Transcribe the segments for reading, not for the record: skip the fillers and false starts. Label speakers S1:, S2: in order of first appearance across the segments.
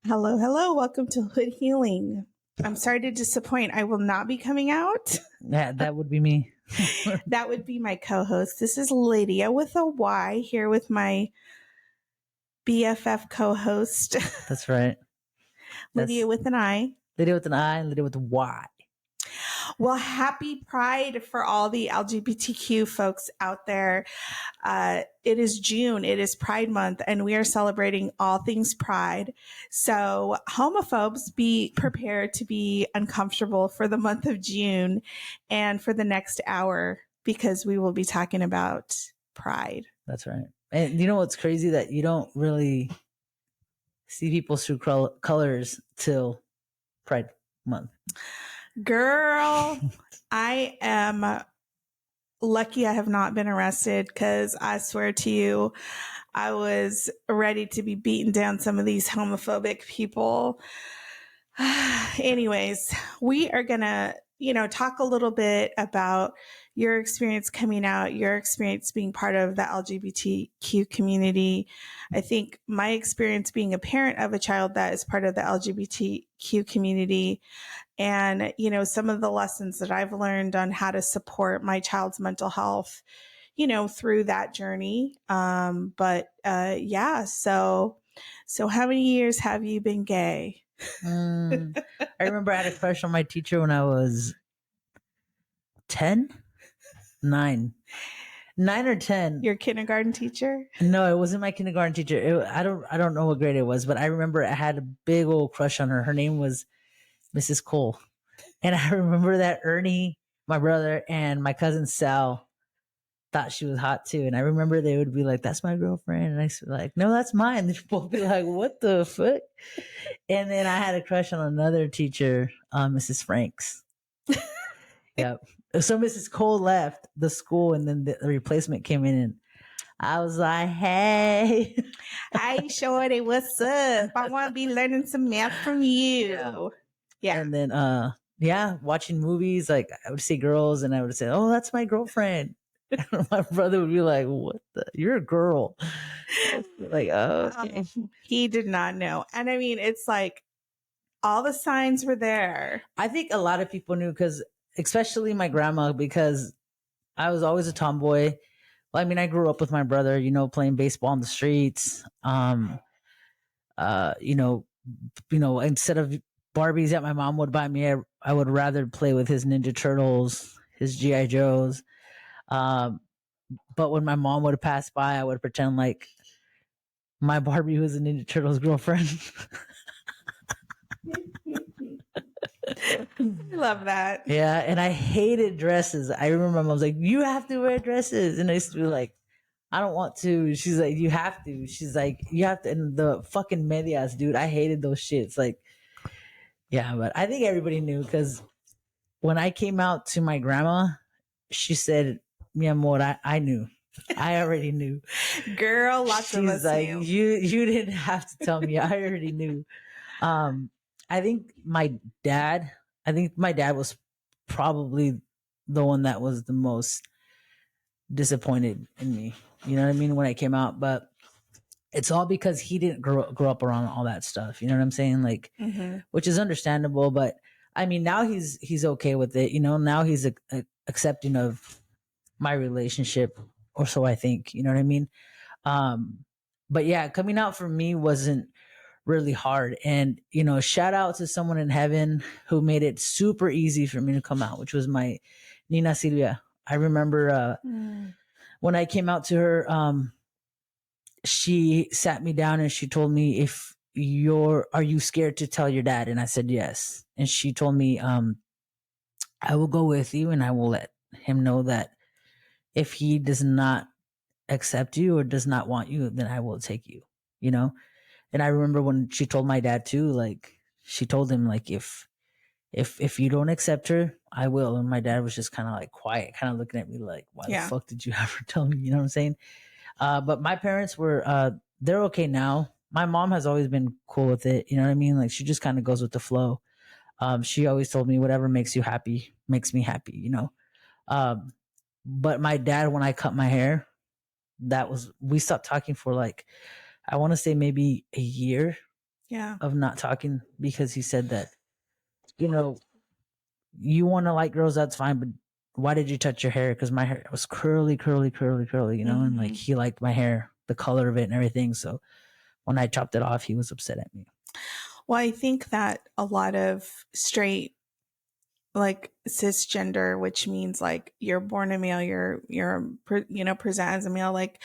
S1: Hello, hello. Welcome to Hood Healing. I'm sorry to disappoint. I will not be coming out.
S2: That would be me.
S1: That would be my co-host. This is Lydia with a Y here with my BFF co-host.
S2: That's right.
S1: Lydia with an I.
S2: Lydia with an I and Lydia with a Y.
S1: Well, happy Pride for all the LGBTQ folks out there. It is June. It is Pride Month, and we are celebrating all things Pride. So homophobes, be prepared to be uncomfortable for the month of June and for the next hour, because we will be talking about Pride.
S2: That's right. And you know what's crazy? That you don't really see people's true colors till Pride Month.
S1: Girl, I am lucky I have not been arrested, because I swear to you, I was ready to be beating down some of these homophobic people. Anyways, we are going to, talk a little bit about your experience coming out, your experience being part of the LGBTQ community. I think my experience being a parent of a child that is part of the LGBTQ community, and, some of the lessons that I've learned on how to support my child's mental health, through that journey. Yeah. So how many years have you been gay?
S2: I remember I had a crush on my teacher when I was 10, 9 or 10.
S1: Your kindergarten teacher?
S2: No, it wasn't my kindergarten teacher. I don't know what grade it was, but I remember I had a big old crush on her. Her name was Mrs. Cole. And I remember that Ernie, my brother, and my cousin Sal thought she was hot too. And I remember they would be like, "That's my girlfriend." And I was like, "No, that's mine." They'd both be like, "What the fuck?" And then I had a crush on another teacher, Mrs. Franks. Yep. So Mrs. Cole left the school, and then the replacement came in, and I was like, "Hey,
S1: hi, shorty, what's up? I want to be learning some math from you." Yeah.
S2: And then, watching movies, like I would see girls, and I would say, "Oh, that's my girlfriend." And my brother would be like, "What the? You're a girl." Like, oh, okay.
S1: He did not know. And I mean, it's like all the signs were there.
S2: I think a lot of people knew, because especially my grandma, because I was always a tomboy. Well, I mean, I grew up with my brother, playing baseball on the streets. Instead of Barbies that my mom would buy me, I would rather play with his Ninja Turtles, his G.I. Joes. But when my mom would pass by, I would pretend like my Barbie was a Ninja Turtles girlfriend.
S1: I love that.
S2: Yeah, and I hated dresses. I remember my mom was like, "You have to wear dresses," and I used to be like, "I don't want to." She's like, "You have to." She's like, "You have to." And the fucking medias, dude, I hated those shits. Like, yeah, but I think everybody knew, because when I came out to my grandma, she said, "Mi amor, I knew. I already knew."
S1: Girl, lots of us
S2: like,
S1: knew.
S2: You didn't have to tell me. I already knew. I think my dad was probably the one that was the most disappointed in me. You know what I mean? When I came out, but it's all because he didn't grow up around all that stuff. You know what I'm saying? Like, which is understandable, but I mean, now he's okay with it. Now he's accepting of my relationship, or so I think. You know what I mean? But yeah, coming out for me wasn't really hard. And, shout out to someone in heaven who made it super easy for me to come out, which was my Nina Silvia. I remember when I came out to her, she sat me down and she told me, "Are you scared to tell your dad?" And I said, "Yes." And she told me, "I will go with you, and I will let him know that if he does not accept you or does not want you, then I will take you," And I remember when she told my dad too, like, she told him, like, if you don't accept her, I will. And my dad was just kind of like quiet, kind of looking at me like, "Why the fuck did you ever tell me?" You know what I'm saying? But my parents were, they're okay now. My mom has always been cool with it. You know what I mean? Like, she just kind of goes with the flow. She always told me whatever makes you happy makes me happy, you know. Um, but my dad, when I cut my hair, we stopped talking for like, I want to say maybe a year
S1: Yeah.
S2: of not talking, because he said that, you know, you want to like girls, that's fine, but why did you touch your hair? Because my hair was curly, curly, curly, curly, you know, and like he liked my hair, the color of it and everything. So when I chopped it off, he was upset at me.
S1: Well, I think that a lot of straight, like cisgender, which means like you're born a male, present as a male, like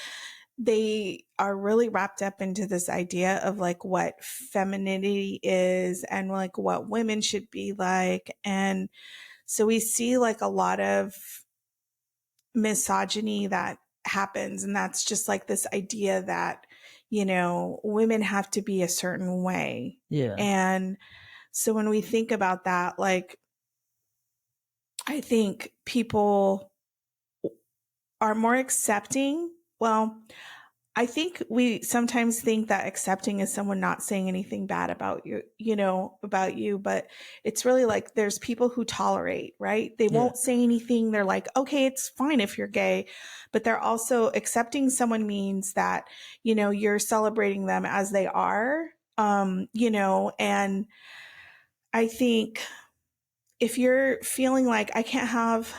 S1: they are really wrapped up into this idea of like what femininity is and like what women should be like. And so we see like a lot of misogyny that happens. And that's just like this idea that, women have to be a certain way.
S2: Yeah.
S1: And so when we think about that, like, I think people are more accepting. Well, I think we sometimes think that accepting is someone not saying anything bad about you, about you, but it's really like there's people who tolerate, right? They won't say anything. They're like, okay, it's fine if you're gay, but they're also accepting someone means that, you're celebrating them as they are, and I think if you're feeling like I can't have,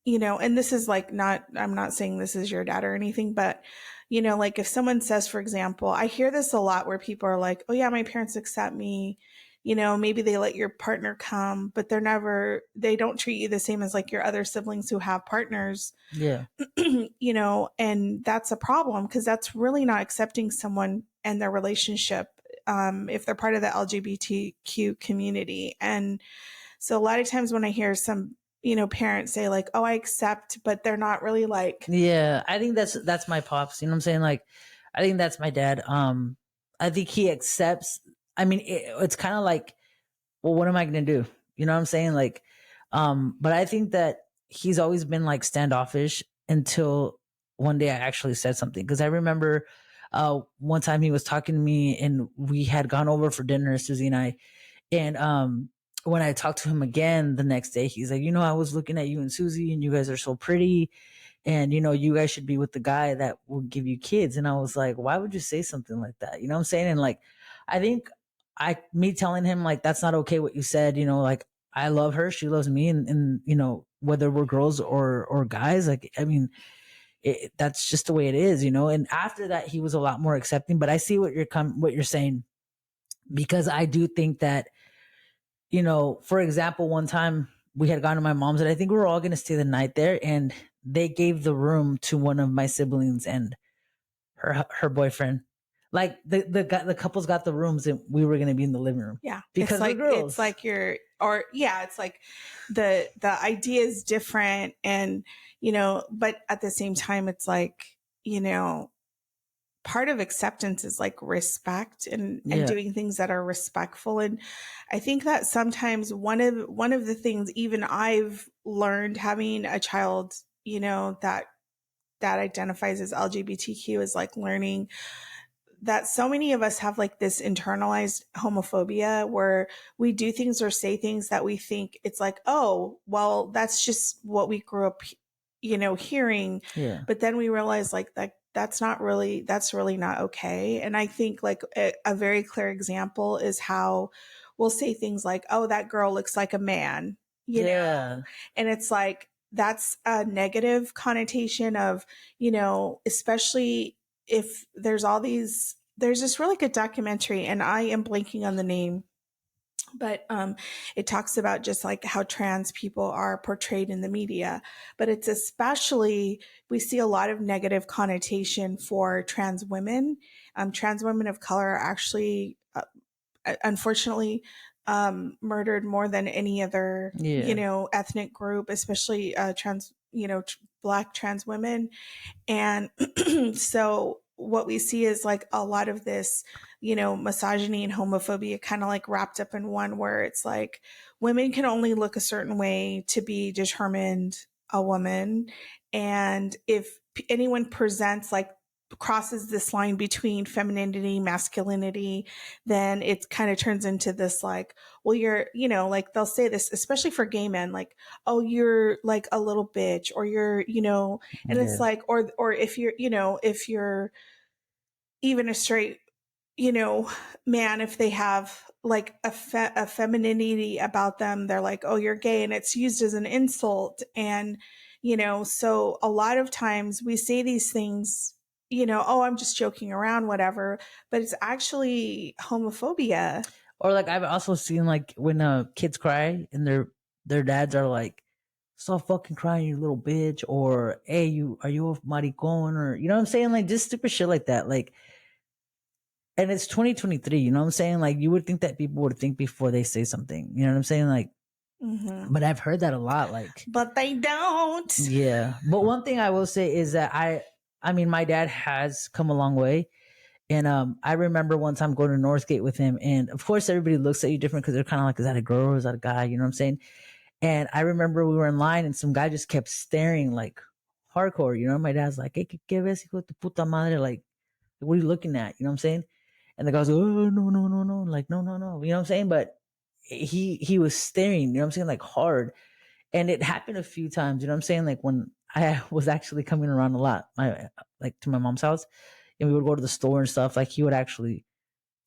S1: and this is like I'm not saying this is your dad or anything, but, like if someone says, for example, I hear this a lot where people are like, oh yeah, my parents accept me, maybe they let your partner come, but they don't treat you the same as like your other siblings who have partners.
S2: Yeah.
S1: And that's a problem because that's really not accepting someone and their relationship, if they're part of the LGBTQ community. And so a lot of times when I hear some, parents say like, oh, I accept, but they're not really like.
S2: Yeah. I think that's my pops. You know what I'm saying? Like, I think that's my dad. I think he accepts. I mean, it's kind of like, well, what am I going to do? You know what I'm saying? Like, but I think that he's always been like standoffish until one day I actually said something. Cause I remember, one time he was talking to me and we had gone over for dinner, Susie and I, and, when I talked to him again the next day, he's like, I was looking at you and Susie and you guys are so pretty. And, you guys should be with the guy that will give you kids. And I was like, why would you say something like that? You know what I'm saying? And like, I think me telling him like, that's not okay what you said, like I love her, she loves me. And whether we're girls or guys, like, I mean, that's just the way it is, And after that, he was a lot more accepting, but I see what you're saying, because I do think that, for example, one time we had gone to my mom's and I think we were all going to stay the night there, and they gave the room to one of my siblings and her boyfriend. Like the couples got the rooms and we were going to be in the living room.
S1: Yeah.
S2: Because
S1: it's like,
S2: we're girls.
S1: it's like it's like the idea is different and, but at the same time, it's like, part of acceptance is like respect and doing things that are respectful. And I think that sometimes one of the things even I've learned having a child, that identifies as LGBTQ is like learning that so many of us have like this internalized homophobia where we do things or say things that we think it's like, oh, well, that's just what we grew up, hearing.
S2: Yeah.
S1: But then we realize like that's really not okay. And I think like a very clear example is how we'll say things like, oh, that girl looks like a man, know? And it's like, that's a negative connotation of, especially if there's this really good documentary and I am blanking on the name, but it talks about just like how trans people are portrayed in the media, but it's especially, we see a lot of negative connotation for trans women. Trans women of color are actually, unfortunately, murdered more than any other, ethnic group, especially trans, Black trans women. And so what we see is like a lot of this, misogyny and homophobia kind of like wrapped up in one, where it's like women can only look a certain way to be determined a woman. And if anyone presents like crosses this line between femininity, masculinity, then it kind of turns into this like, well, you're, you know, like they'll say this, especially for gay men, like, oh, you're like a little bitch, or you're, you know, and it's
S2: Yeah.
S1: like, or if you're, you know, if you're even a straight, you know, man, if they have like a femininity about them, they're like, oh, you're gay, and it's used as an insult. And, you know, so a lot of times we say these things, you know, oh, I'm just joking around, whatever, but it's actually homophobia.
S2: Or like I've also seen like when kids cry and their dads are like, "Stop fucking crying, you little bitch," or "Hey, you are you a maricon?" Or you know what I'm saying, like just stupid shit like that. Like, and it's 2023. You know what I'm saying? Like you would think that people would think before they say something. You know what I'm saying? Like,
S1: Hmm.
S2: but I've heard that a lot. Like,
S1: But they don't.
S2: yeah. But one thing I will say is that I mean, my dad has come a long way. And I remember one time going to Northgate with him, and of course everybody looks at you different because they're kind of like, is that a girl or is that a guy? You know what I'm saying? And I remember we were in line, and some guy just kept staring like hardcore. You know, my dad's like, "Hey, ¿qué ves, hijo de tu puta madre?" Like, what are you looking at? You know what I'm saying? And the guy's like, "Oh, no, no, no, no!" Like, no, no, no. You know what I'm saying? But he was staring. You know what I'm saying? Like hard, and it happened a few times. You know what I'm saying? Like when I was actually coming around a lot, like to my mom's house, and we would go to the store and stuff. Like he would actually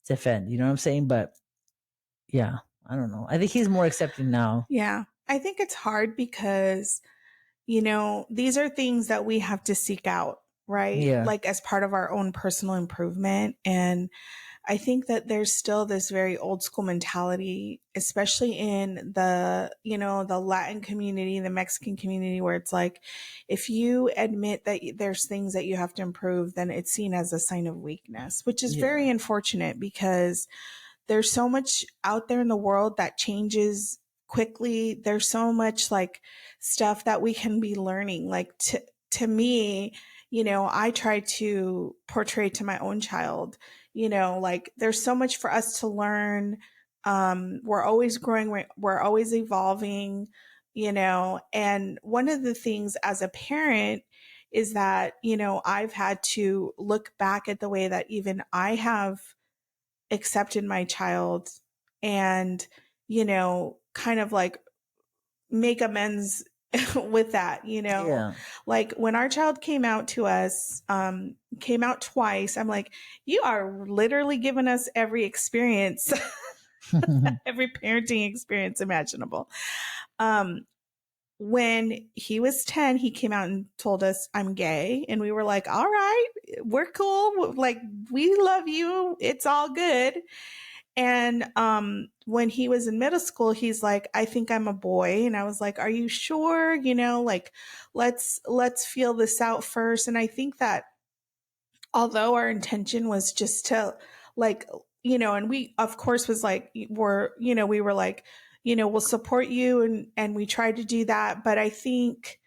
S2: defend. You know what I'm saying? But yeah, I don't know. I think he's more accepting now.
S1: Yeah. I think it's hard because, you know, these are things that we have to seek out, right?
S2: Yeah,
S1: Like as part of our own personal improvement. And I think that there's still this very old school mentality, especially in the, you know, the Latin community, the Mexican community, where it's like, if you admit that there's things that you have to improve, then it's seen as a sign of weakness, which is
S2: yeah,
S1: very unfortunate because there's so much out there in the world that changes quickly. There's so much like stuff that we can be learning. Like to me, you know, I try to portray to my own child, you know, like there's so much for us to learn. We're always growing, we're always evolving, you know, and one of the things as a parent is that, you know, I've had to look back at the way that even I have accepted my child and, you know, kind of like make amends with that, you know.
S2: yeah.
S1: Like when our child came out to us, came out twice, I'm like, you are literally giving us every experience, every parenting experience imaginable. Um, when he was 10, he came out and told us, I'm gay. And we were like, all right, we're cool. Like, we love you. It's all good. And when he was in middle school, he's like, I think I'm a boy. And I was like, are you sure? You know, like let's feel this out first. And I think that although our intention was just to like, you know, and we of course was like, we're, you know, we were like, you know, we'll support you, and we tried to do that. But I think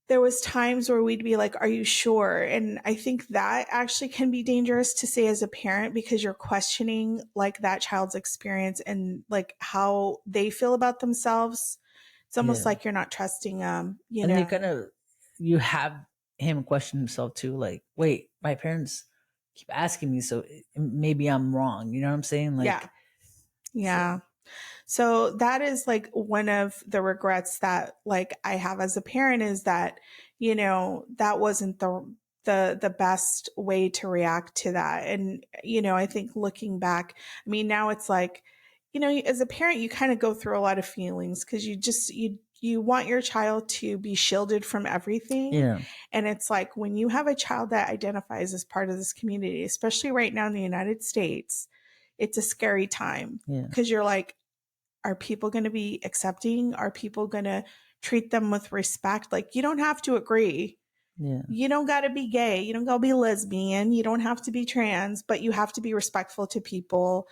S1: there was times where we'd be like, are you sure? And I think that actually can be dangerous to say as a parent because you're questioning like that child's experience and like how they feel about themselves. It's almost
S2: Yeah.
S1: like you're not trusting them, you
S2: And you
S1: know.
S2: kind of you have him question himself too, like, wait, my parents keep asking me, so maybe I'm wrong. You know what I'm saying?
S1: Yeah.
S2: Like, so
S1: Yeah. So that is like one of the regrets that like I have as a parent is that, you know, that wasn't the best way to react to that. And, you know, I think looking back, I mean, now it's like, you know, as a parent, you kind of go through a lot of feelings because you want your child to be shielded from everything.
S2: yeah,
S1: And it's like when you have a child that identifies as part of this community, especially right now in the United States, it's a scary time
S2: yeah,
S1: because you're like, are people going to be accepting? Are people going to treat them with respect? Like, you don't have to agree.
S2: yeah,
S1: You don't got to be gay. You don't got to be lesbian. You don't have to be trans, but you have to be respectful to people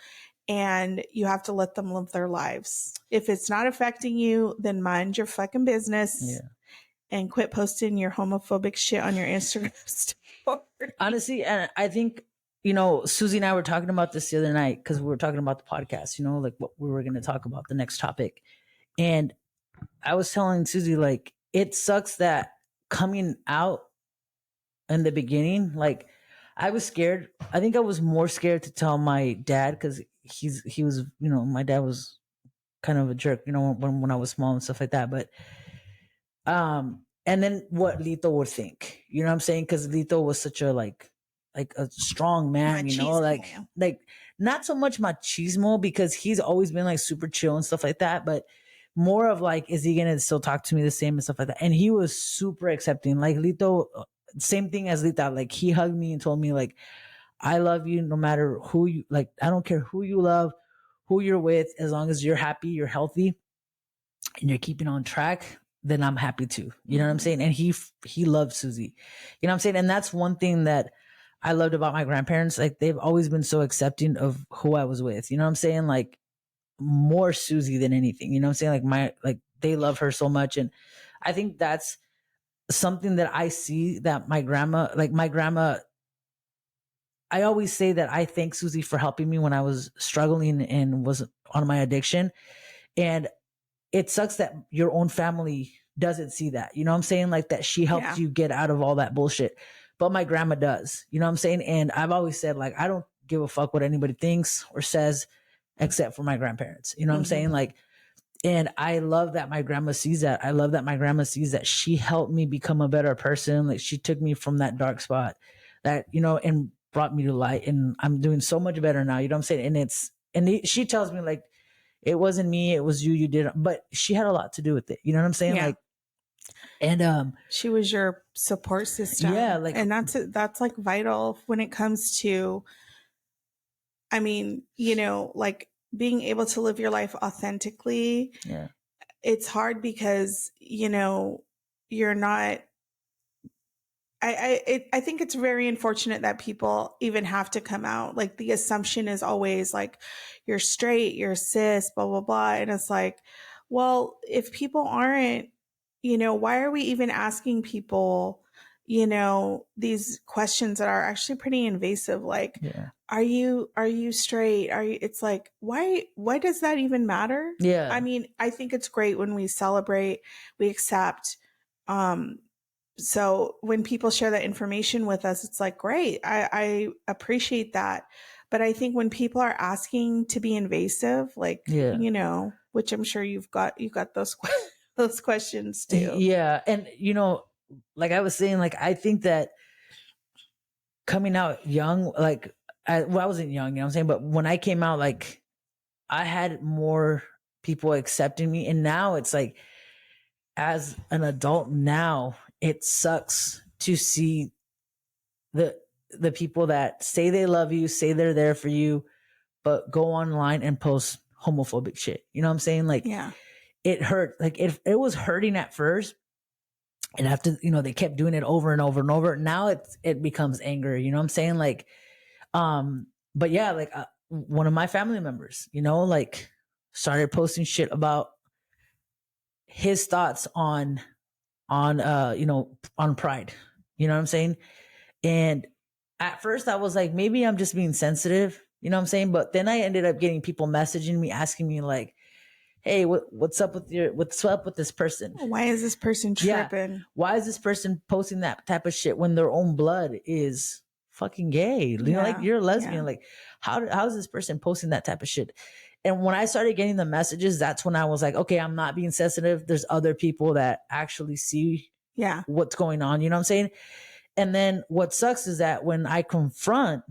S1: and you have to let them live their lives. If it's not affecting you, then mind your fucking business
S2: yeah.
S1: and quit posting your homophobic shit on your Instagram story.
S2: Honestly, and I think, you know, Susie and I were talking about this the other night because we were talking about the podcast, you know, like what we were going to talk about, the next topic. And I was telling Susie, like, it sucks that coming out in the beginning. Like, I was scared. I think I was more scared to tell my dad because he was, my dad was kind of a jerk, when I was small and stuff like that. But and then what Lito would think, you know what I'm saying? Because Lito was such a like a strong man,
S1: Machismo.
S2: like not so much machismo because he's always been like super chill and stuff like that, but more of like, is he gonna still talk to me the same and stuff like that? And he was super accepting. Like Lito, same thing as Lita. Like he hugged me and told me like, I love you no matter who you like. I don't care who you love, who you're with, as long as you're happy, you're healthy, and you're keeping on track, then I'm happy too. You know what I'm saying? And he loved Susie. You know what I'm saying? And that's one thing that I loved about my grandparents. Like they've always been so accepting of who I was with. You know what I'm saying? Like more Susie than anything. You know what I'm saying? Like they love her so much. And I think that's something that I see that my grandma, I always say that I thank Susie for helping me when I was struggling and was on my addiction. And it sucks that your own family doesn't see that. You know what I'm saying? Like that she helped you get out of all that bullshit. But my grandma does. You know what I'm saying? And I've always said, like, I don't give a fuck what anybody thinks or says except for my grandparents. You know what I'm saying? Like, and I love that my grandma sees that. I love that my grandma sees that she helped me become a better person. Like she took me from that dark spot that, and brought me to light. And I'm doing so much better now. You know what I'm saying? And she tells me like, it wasn't me, it was you, you did it. But she had a lot to do with it. You know what I'm saying?
S1: Yeah.
S2: Like, and
S1: she was your support system.
S2: Yeah, like,
S1: and that's like vital when it comes to, I mean, like being able to live your life authentically.
S2: Yeah.
S1: It's hard because, you're not, I think it's very unfortunate that people even have to come out. Like the assumption is always like, you're straight, you're cis, blah, blah, blah. And it's like, well, if people aren't, why are we even asking people, these questions that are actually pretty invasive? Like, are you straight? It's like, why does that even matter?
S2: Yeah.
S1: I mean, I think it's great when we celebrate, we accept, so when people share that information with us, it's like, great. I appreciate that. But I think when people are asking to be invasive, like, which I'm sure you got those, those questions too.
S2: Yeah. And, like I was saying, like, I think that coming out young, like, I wasn't young, you know what I'm saying? But when I came out, like, I had more people accepting me. And now it's like, as an adult now, it sucks to see the people that say they love you, say they're there for you, but go online and post homophobic shit. You know what I'm saying? Like, it hurt. Like it was hurting at first. And after, they kept doing it over and over and over. Now it becomes anger. You know what I'm saying? Like, but yeah, like one of my family members, like started posting shit about his thoughts on Pride. You know what I'm saying? And at first I was like, maybe I'm just being sensitive, you know what I'm saying? But then I ended up getting people messaging me, asking me like, hey, what's up with this person?
S1: Why is this person tripping?
S2: Yeah. Why is this person posting that type of shit when their own blood is fucking gay? You know, like you're a lesbian. Like how is this person posting that type of shit? And when I started getting the messages, that's when I was like, okay, I'm not being sensitive. There's other people that actually see what's going on. You know what I'm saying? And then what sucks is that when I confront,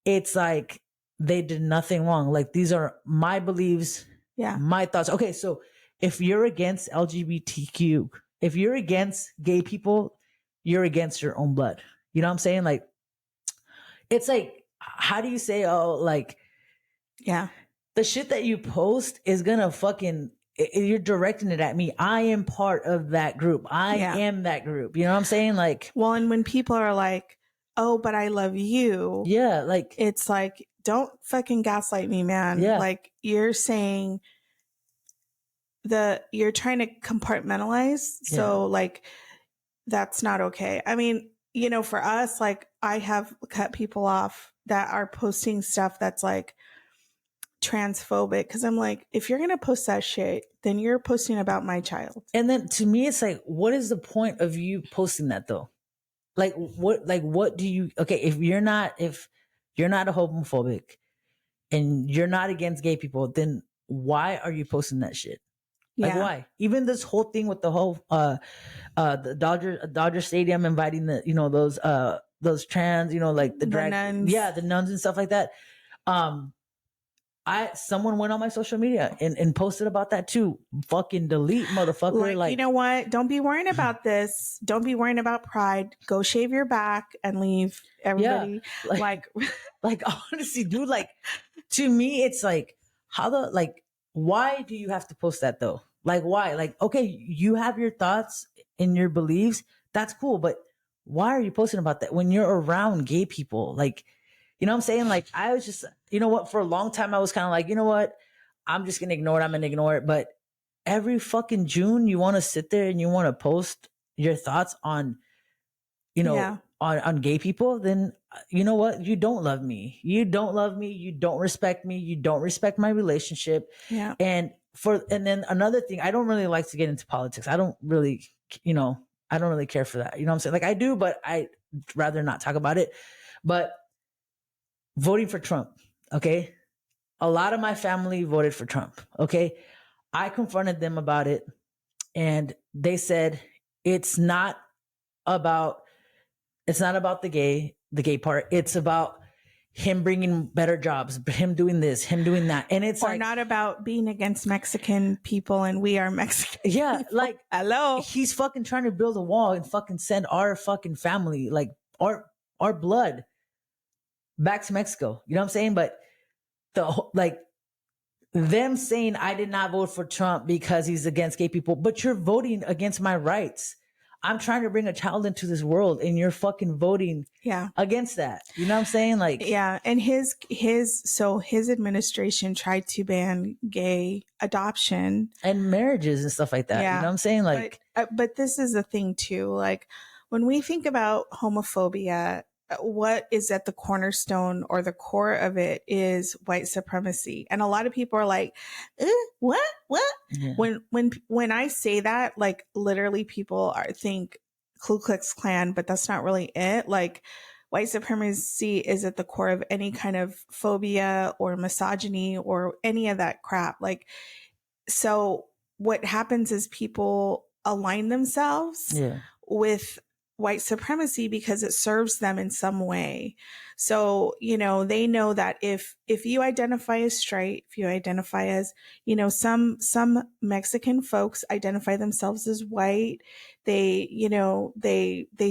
S2: it's like they did nothing wrong. Like these are my beliefs, my thoughts. Okay, so if you're against LGBTQ, if you're against gay people, you're against your own blood. You know what I'm saying? Like, it's like, how do you say, the shit that you post is gonna you're directing it at me. I am part of that group. I am that group. You know what I'm saying? Like,
S1: well, and when people are like, oh, but I love you.
S2: Yeah. Like,
S1: it's like, don't fucking gaslight me, man.
S2: Yeah.
S1: Like you're saying you're trying to compartmentalize. So like, that's not okay. I mean, for us, like I have cut people off that are posting stuff that's like transphobic. Cause I'm like, if you're going to post that shit, then you're posting about my child.
S2: And then to me, it's like, what is the point of you posting that though? what do you, okay, if you're not a homophobic and you're not against gay people, then why are you posting that shit? Like,
S1: Yeah.
S2: why? Even this whole thing with the whole the Dodger Stadium inviting the, those trans, like the drag,
S1: nuns.
S2: yeah, the nuns and stuff like that. Someone went on my social media and posted about that too. Fucking delete, motherfucker.
S1: Like, you know what? Don't be worrying about this. Don't be worrying about pride. Go shave your back and leave everybody.
S2: Yeah, like honestly, dude, like, to me, it's like, why do you have to post that though? Like, why? Like, okay, you have your thoughts and your beliefs. That's cool. But why are you posting about that when you're around gay people? Like, you know what I'm saying? Like, I was just, you know what? For a long time, I was kind of like, you know what? I'm just going to ignore it. I'm going to ignore it. But every fucking June, you want to sit there and you want to post your thoughts on,
S1: Yeah.
S2: on gay people, then you know what? You don't love me. You don't love me. You don't respect me. You don't respect my relationship.
S1: Yeah.
S2: And then another thing, I don't really like to get into politics. I don't really, I don't really care for that. You know what I'm saying? Like, I do, but I'd rather not talk about it. But voting for Trump, okay? A lot of my family voted for Trump, okay? I confronted them about it, and they said it's not about the gay part. It's about him bringing better jobs, him doing this, him doing that. And it's
S1: or not about being against Mexican people, and we are Mexican.
S2: Yeah,
S1: people.
S2: like,
S1: hello.
S2: He's fucking trying to build a wall and fucking send our fucking family, like our blood, back to Mexico. You know what I'm saying? But them saying I did not vote for Trump because he's against gay people, but you're voting against my rights. I'm trying to bring a child into this world and you're fucking voting against that. You know what I'm saying? Like,
S1: yeah. And his administration tried to ban gay adoption
S2: and marriages and stuff like that.
S1: Yeah.
S2: You know what I'm saying? Like,
S1: but this is the thing too. Like, when we think about homophobia, what is at the cornerstone or the core of it is white supremacy. And a lot of people are like, what?
S2: yeah.
S1: When I say that, like, literally people think Ku Klux Klan, but that's not really it. Like, white supremacy is at the core of any kind of phobia or misogyny or any of that crap. Like, so what happens is people align themselves with white supremacy because it serves them in some way. So, they know that if you identify as straight, if you identify as, some Mexican folks identify themselves as white, they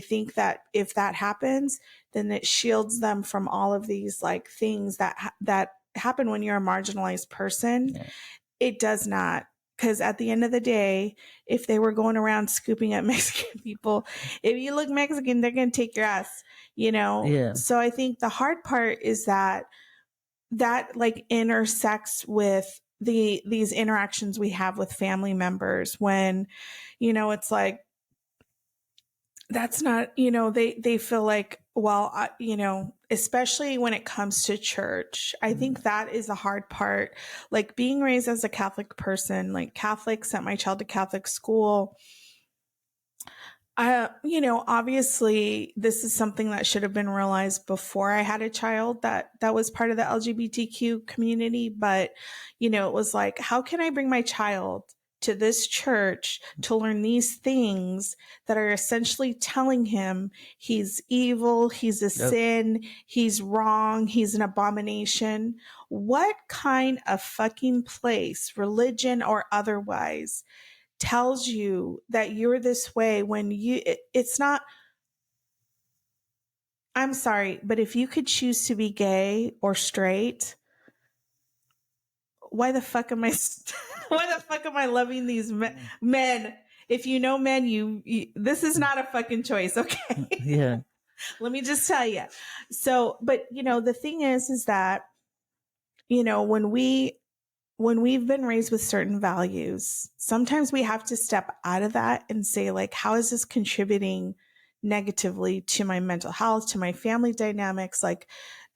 S1: think that if that happens, then it shields them from all of these like things that happen when you're a marginalized person.
S2: Yeah.
S1: It does not. Because at the end of the day, if they were going around scooping up Mexican people, if you look Mexican, they're going to take your ass,
S2: Yeah.
S1: So I think the hard part is that like intersects with these interactions we have with family members when, it's like, that's not, they feel like, well, especially when it comes to church, I think that is the hard part. Like, being raised as a Catholic person, like Catholic, sent my child to Catholic school. Obviously this is something that should have been realized before I had a child that was part of the LGBTQ community. But, it was like, how can I bring my child to this church to learn these things that are essentially telling him he's evil, he's a sin, he's wrong, he's an abomination? What kind of fucking place, religion or otherwise, tells you that you're this way when it's not? I'm sorry, but if you could choose to be gay or straight, why the fuck am I loving these men? If you know men, you this is not a fucking choice, okay?
S2: Yeah.
S1: Let me just tell you. So, but the thing is that, when we've been raised with certain values, sometimes we have to step out of that and say, like, how is this contributing negatively to my mental health, to my family dynamics? Like,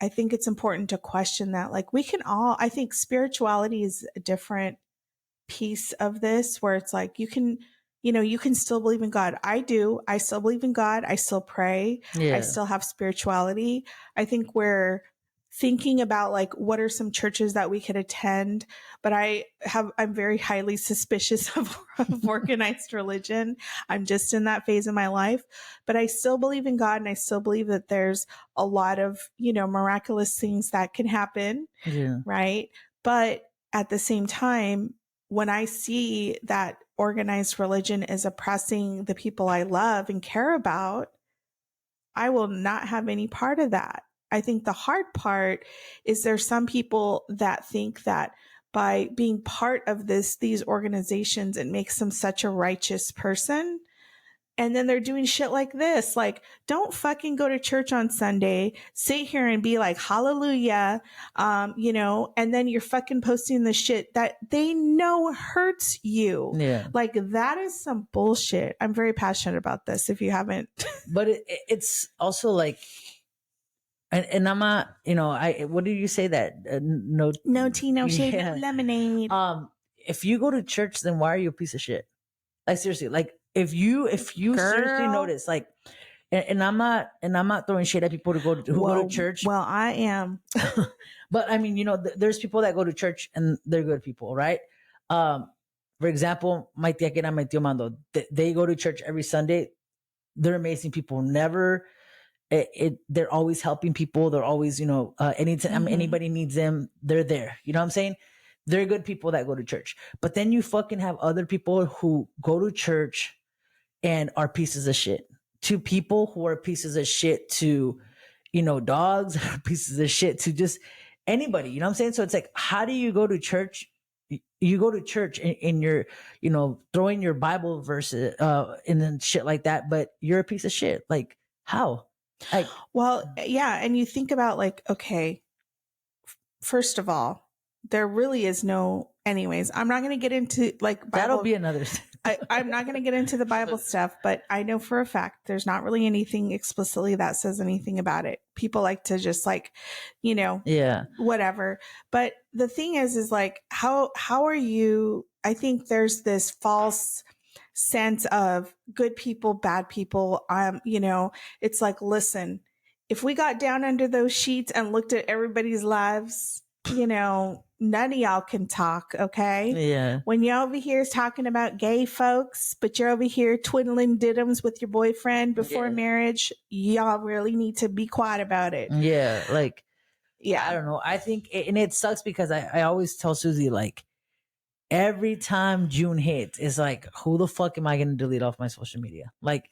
S1: I think it's important to question that. Like, I think spirituality is a different piece of this, where it's like, you can you know, you can still believe in God. I do. I still believe in God. I still pray. I still have spirituality. I think we're thinking about like what are some churches that we could attend, but I'm very highly suspicious of organized religion. I'm just in that phase of my life, but I still believe in God, and I still believe that there's a lot of, you know, miraculous things that can happen.
S2: Yeah.
S1: Right. But at the same time, when I see that organized religion is oppressing the people I love and care about, I will not have any part of that. I think the hard part is there's some people that think that by being part of these organizations, it makes them such a righteous person. And then they're doing shit like this. Like, don't fucking go to church on Sunday, sit here and be like, hallelujah, you know, and then you're fucking posting the shit that they know hurts you.
S2: Yeah.
S1: Like, that is some bullshit. I'm very passionate about this if you haven't.
S2: But it's also like, and I'm not, you know, what did you say that? No
S1: tea, no shade, no lemonade.
S2: If you go to church, then why are you a piece of shit? Like, seriously, like, if you seriously notice, like, and I'm not throwing shade at people who go to church.
S1: Well, I am.
S2: But I mean, you know, there's people that go to church and they're good people, right? For example, my tia Kena, my tío Mando, they go to church every Sunday. They're amazing people. Never, they're always helping people. They're always, you know, anytime anybody needs them, they're there. You know what I'm saying? They're good people that go to church. But then you fucking have other people who go to church and are pieces of shit. To people who are pieces of shit to, you know, dogs, pieces of shit to just anybody. You know what I'm saying? So it's like, how do you go to church? You go to church and you're, you know, throwing your Bible verses and then shit like that, but you're a piece of shit. Like, how? Like,
S1: well, yeah. And you think about like, okay, first of all, there really is no, anyways, I'm not going to get into like Bible.
S2: That'll be another.
S1: I'm not going to get into the Bible stuff, but I know for a fact there's not really anything explicitly that says anything about it. People like to just like, you know, whatever. But the thing is like, how are you? I think there's this false sense of good people, bad people. You know, it's like, listen, if we got down under those sheets and looked at everybody's lives, you know, none of y'all can talk, okay?
S2: Yeah.
S1: When you're over here talking about gay folks, but you're over here twiddling diddums with your boyfriend before marriage, y'all really need to be quiet about it.
S2: Yeah, like,
S1: yeah,
S2: I don't know. I think, and it sucks because I always tell Susie, like, every time June hits, it's like, who the fuck am I going to delete off my social media? Like,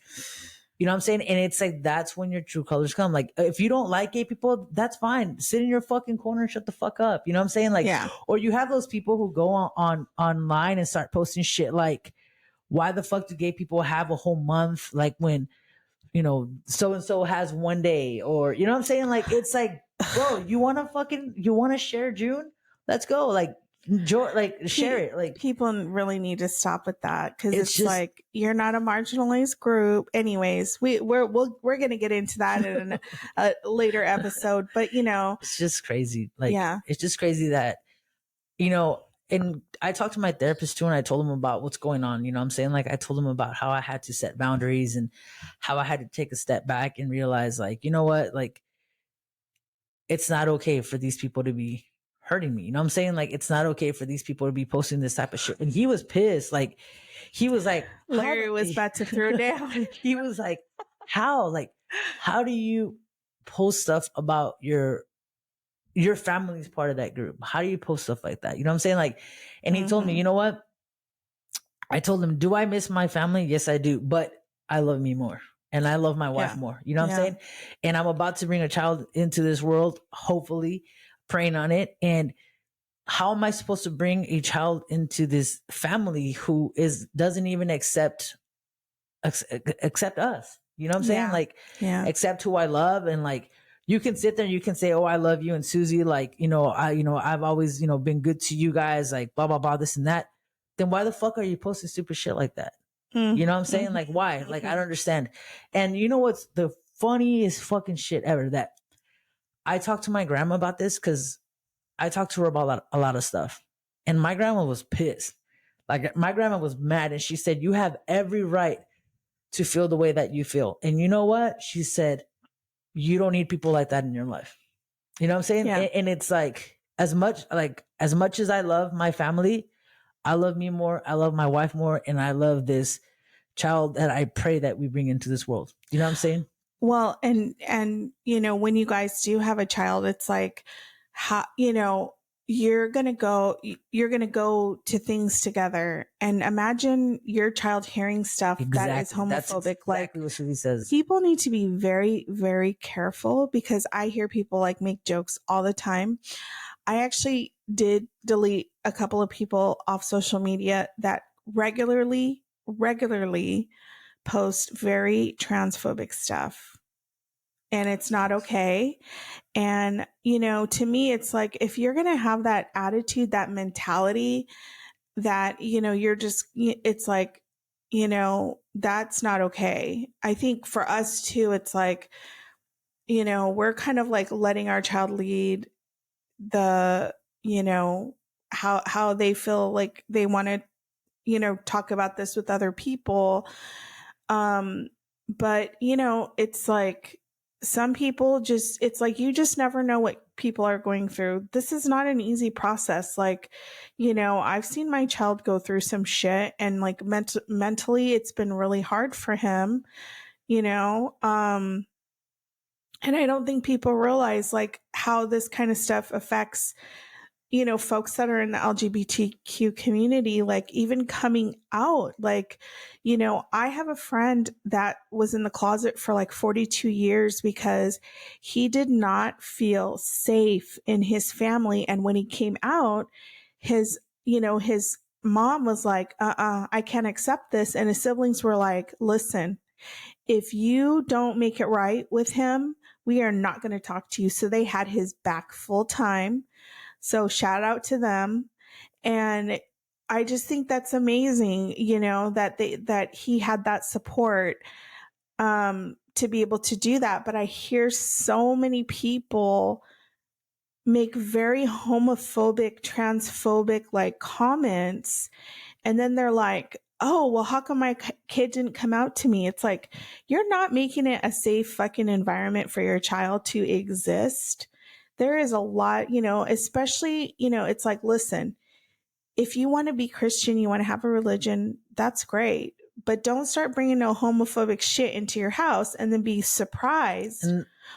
S2: you know what I'm saying? And it's like, that's when your true colors come. Like, if you don't like gay people, that's fine. Sit in your fucking corner and shut the fuck up. You know what I'm saying? Like, or you have those people who go on online and start posting shit like, why the fuck do gay people have a whole month? Like, when, you know, so-and-so has one day, or, you know what I'm saying? Like, it's like, bro, you want to share June? Let's go. Like, enjoy, like, share it. Like,
S1: people really need to stop with that, because it's just like, you're not a marginalized group. Anyways, we're going to get into that in a later episode, but you know,
S2: it's just crazy. Like, it's just crazy that, you know, and I talked to my therapist too, and I told him about what's going on. You know what I'm saying? Like, I told him about how I had to set boundaries and how I had to take a step back and realize, like, you know what? Like, it's not okay for these people to be hurting me. You know what I'm saying? Like, it's not okay for these people to be posting this type of shit. And he was pissed. Like, he was like,
S1: Larry was about to throw down.
S2: He was like, how? Like, how do you post stuff about your family's part of that group? How do you post stuff like that? You know what I'm saying? Like, and he told me, you know what? I told him, do I miss my family? Yes, I do. But I love me more. And I love my wife more. You know what I'm saying? And I'm about to bring a child into this world, hopefully, praying on it. And how am I supposed to bring a child into this family who doesn't even accept us? You know what I'm saying? Like, accept who I love. And like, you can sit there and you can say, oh, I love you. And Susie, like, I've always, been good to you guys, like, blah, blah, blah, this and that. Then why the fuck are you posting stupid shit like that? You know what I'm saying? Like, why? Like, I don't understand. And you know what's the funniest fucking shit ever? That I talked to my grandma about this, because I talked to her about a lot of stuff. And my grandma was pissed. Like my grandma was mad and she said, you have every right to feel the way that you feel. And you know what? She said, you don't need people like that in your life. You know what I'm saying?
S1: Yeah.
S2: And it's like as much as I love my family, I love me more, I love my wife more, and I love this child that I pray that we bring into this world. You know what I'm saying?
S1: Well, and you know, when you guys do have a child, it's like how, you know, you're going to go to things together, and imagine your child hearing stuff that is
S2: Exactly. That's
S1: homophobic.
S2: exactly
S1: Like,
S2: what Susie says.
S1: people need to be very, very careful, because I hear people like make jokes all the time. I actually did delete a couple of people off social media that regularly post very transphobic stuff, and it's not okay. And, you know, to me, it's like, if you're going to have that attitude, that mentality, that, you know, you're just, it's like, you know, that's not okay. I think for us too, it's like, you know, we're kind of like letting our child lead the, you know, how they feel like they want to, you know, talk about this with other people. But you know, it's like some people just, it's like you just never know what people are going through. This is not an easy process. Like, you know, I've seen my child go through some shit, and like mentally it's been really hard for him, you know. And I don't think people realize like how this kind of stuff affects, you know, folks that are in the LGBTQ community, like even coming out. Like, you know, I have a friend that was in the closet for like 42 years because he did not feel safe in his family. And when he came out, his, you know, his mom was like, I can't accept this. And his siblings were like, listen, if you don't make it right with him, we are not going to talk to you. So they had his back full time. So shout out to them. And I just think that's amazing, you know, that that he had that support, to be able to do that. But I hear so many people make very homophobic, transphobic like comments. And then they're like, oh, well, how come my kid didn't come out to me? It's like, you're not making it a safe fucking environment for your child to exist. There is a lot, you know, especially, you know, it's like, listen, if you want to be Christian, you want to have a religion, that's great. But don't start bringing no homophobic shit into your house and then be surprised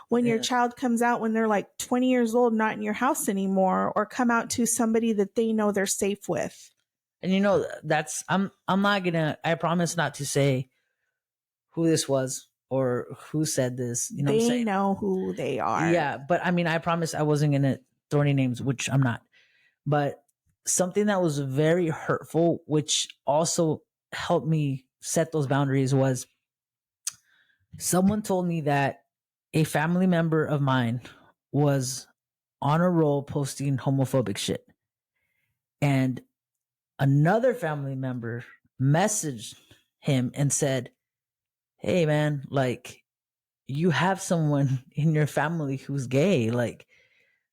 S1: when your child comes out when they're like 20 years old, not in your house anymore, or come out to somebody that they know they're safe with.
S2: And you know, that's I'm not gonna, I promise not to say who this was or who said this. You know what I'm
S1: They
S2: saying?
S1: know who they are.
S2: Yeah, but I mean, I promise I wasn't gonna throw any names, which I'm not. But something that was very hurtful, which also helped me set those boundaries, was someone told me that a family member of mine was on a roll posting homophobic shit. And another family member messaged him and said, hey man, like, you have someone in your family who's gay, like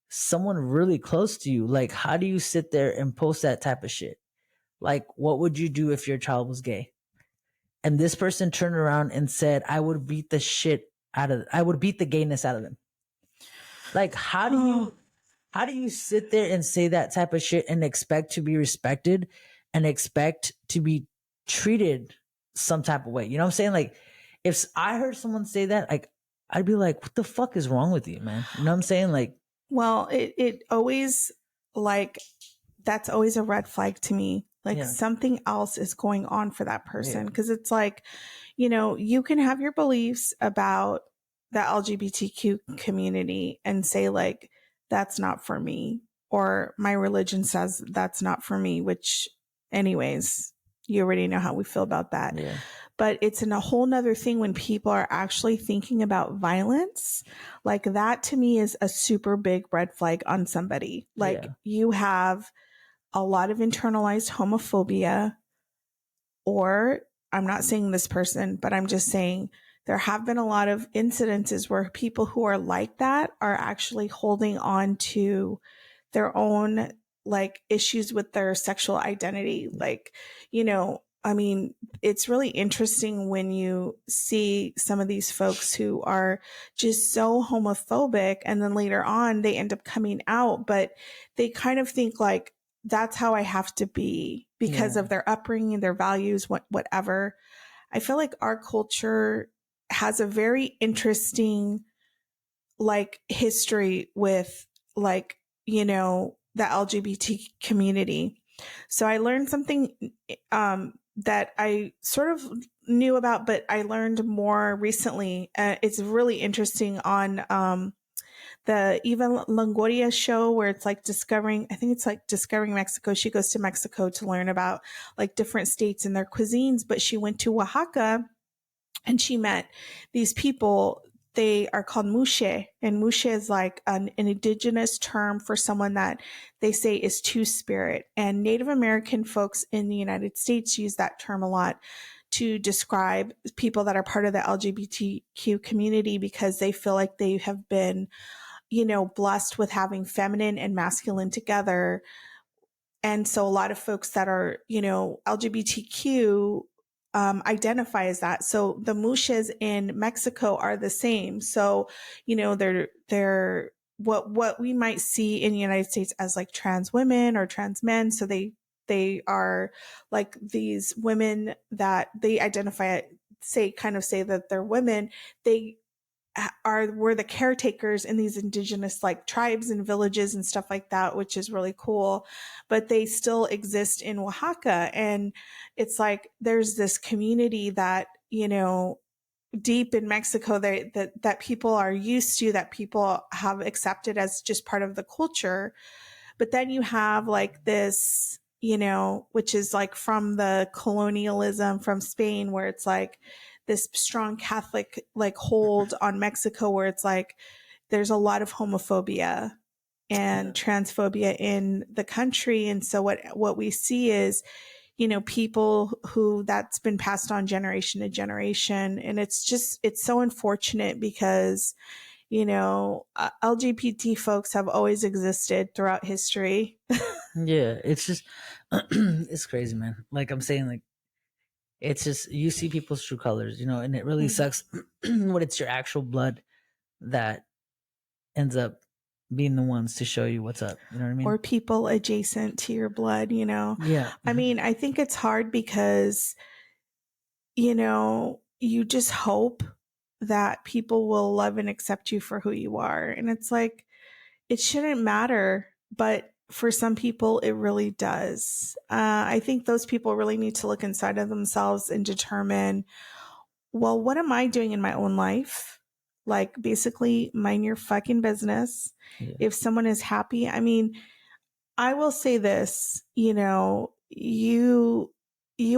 S2: someone really close to you. Like, how do you sit there and post that type of shit? Like, what would you do if your child was gay? And this person turned around and said, I would beat the gayness out of them. Like, how do you sit there and say that type of shit and expect to be respected and expect to be treated some type of way? You know what I'm saying? Like, if I heard someone say that, like, I'd be like, what the fuck is wrong with you, man? You know what I'm saying? Like,
S1: well, it always, like, that's always a red flag to me. Like,
S2: yeah,
S1: something else is going on for that person. Cause it's like, you know, you can have your beliefs about the LGBTQ community and say like, that's not for me, or my religion says that's not for me, which anyways, you already know how we feel about that.
S2: yeah.
S1: But it's in a whole nother thing when people are actually thinking about violence. Like, that to me is a super big red flag on somebody. Like,
S2: Yeah.
S1: you have a lot of internalized homophobia, or I'm not saying this person, but I'm just saying there have been a lot of incidences where people who are like that are actually holding on to their own like issues with their sexual identity. Like, you know, I mean, it's really interesting when you see some of these folks who are just so homophobic and then later on they end up coming out, but they kind of think like, that's how I have to be because of their upbringing, their values, whatever. I feel like our culture has a very interesting like history with like, you know, the LGBT community. So I learned something that I sort of knew about, but I learned more recently. It's really interesting on the Eva Longoria show where it's like discovering, I think it's like discovering Mexico. She goes to Mexico to learn about like different states and their cuisines, but she went to Oaxaca and she met these people. They are called mushe, and mushe is like an indigenous term for someone that they say is two-spirit. And Native American folks in the United States use that term a lot to describe people that are part of the LGBTQ community because they feel like they have been, you know, blessed with having feminine and masculine together. And so a lot of folks that are, you know, LGBTQ identify as that. So the mushes in Mexico are the same. So, you know, they're what we might see in the United States as like trans women or trans men. So they are like these women that they identify, kind of say that they're women. They were the caretakers in these indigenous like tribes and villages and stuff like that, which is really cool. But they still exist in Oaxaca. And it's like there's this community that, you know, deep in Mexico that people are used to, that people have accepted as just part of the culture. But then you have like this, you know, which is like from the colonialism from Spain, where it's like this strong Catholic like hold on Mexico, where it's like there's a lot of homophobia and transphobia in the country. And so what we see is, you know, people who that's been passed on generation to generation. And it's so unfortunate because, you know, LGBT folks have always existed throughout history.
S2: Yeah, it's just it's crazy, man. Like I'm saying, like it's just you see people's true colors, you know, and it really sucks when it's your actual blood that ends up being the ones to show you what's up. You know what I mean?
S1: Or people adjacent to your blood, you know.
S2: Yeah.
S1: I mean, I think it's hard because, you know, you just hope that people will love and accept you for who you are. And it's like, it shouldn't matter. But for some people, it really does. I think those people really need to look inside of themselves and determine, well, what am I doing in my own life? Like, basically, mind your fucking business.
S2: Yeah.
S1: If someone is happy, I mean, I will say this, you know, you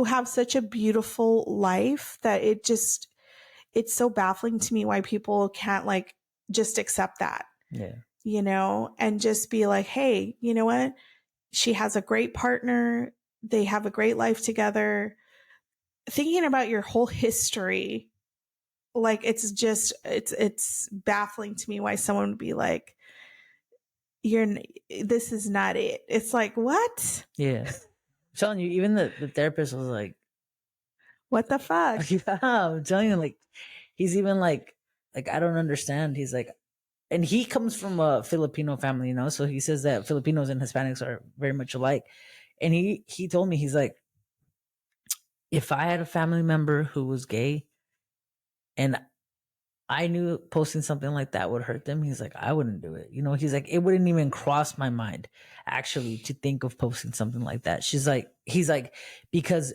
S1: have such a beautiful life that it's so baffling to me why people can't like just accept that.
S2: Yeah.
S1: You know, and just be like, hey, you know what? She has a great partner. They have a great life together. Thinking about your whole history, like it's baffling to me why someone would be like, this is not it. It's like, what?
S2: Yeah. I'm telling you, even the therapist was like,
S1: What the fuck?
S2: yeah, I'm telling you, like, he's even like, I don't understand. He's like, and he comes from a Filipino family, you know, so he says that Filipinos and Hispanics are very much alike. And he told me, he's like, if I had a family member who was gay and I knew posting something like that would hurt them, he's like, I wouldn't do it. You know, he's like, it wouldn't even cross my mind actually to think of posting something like that. He's like, because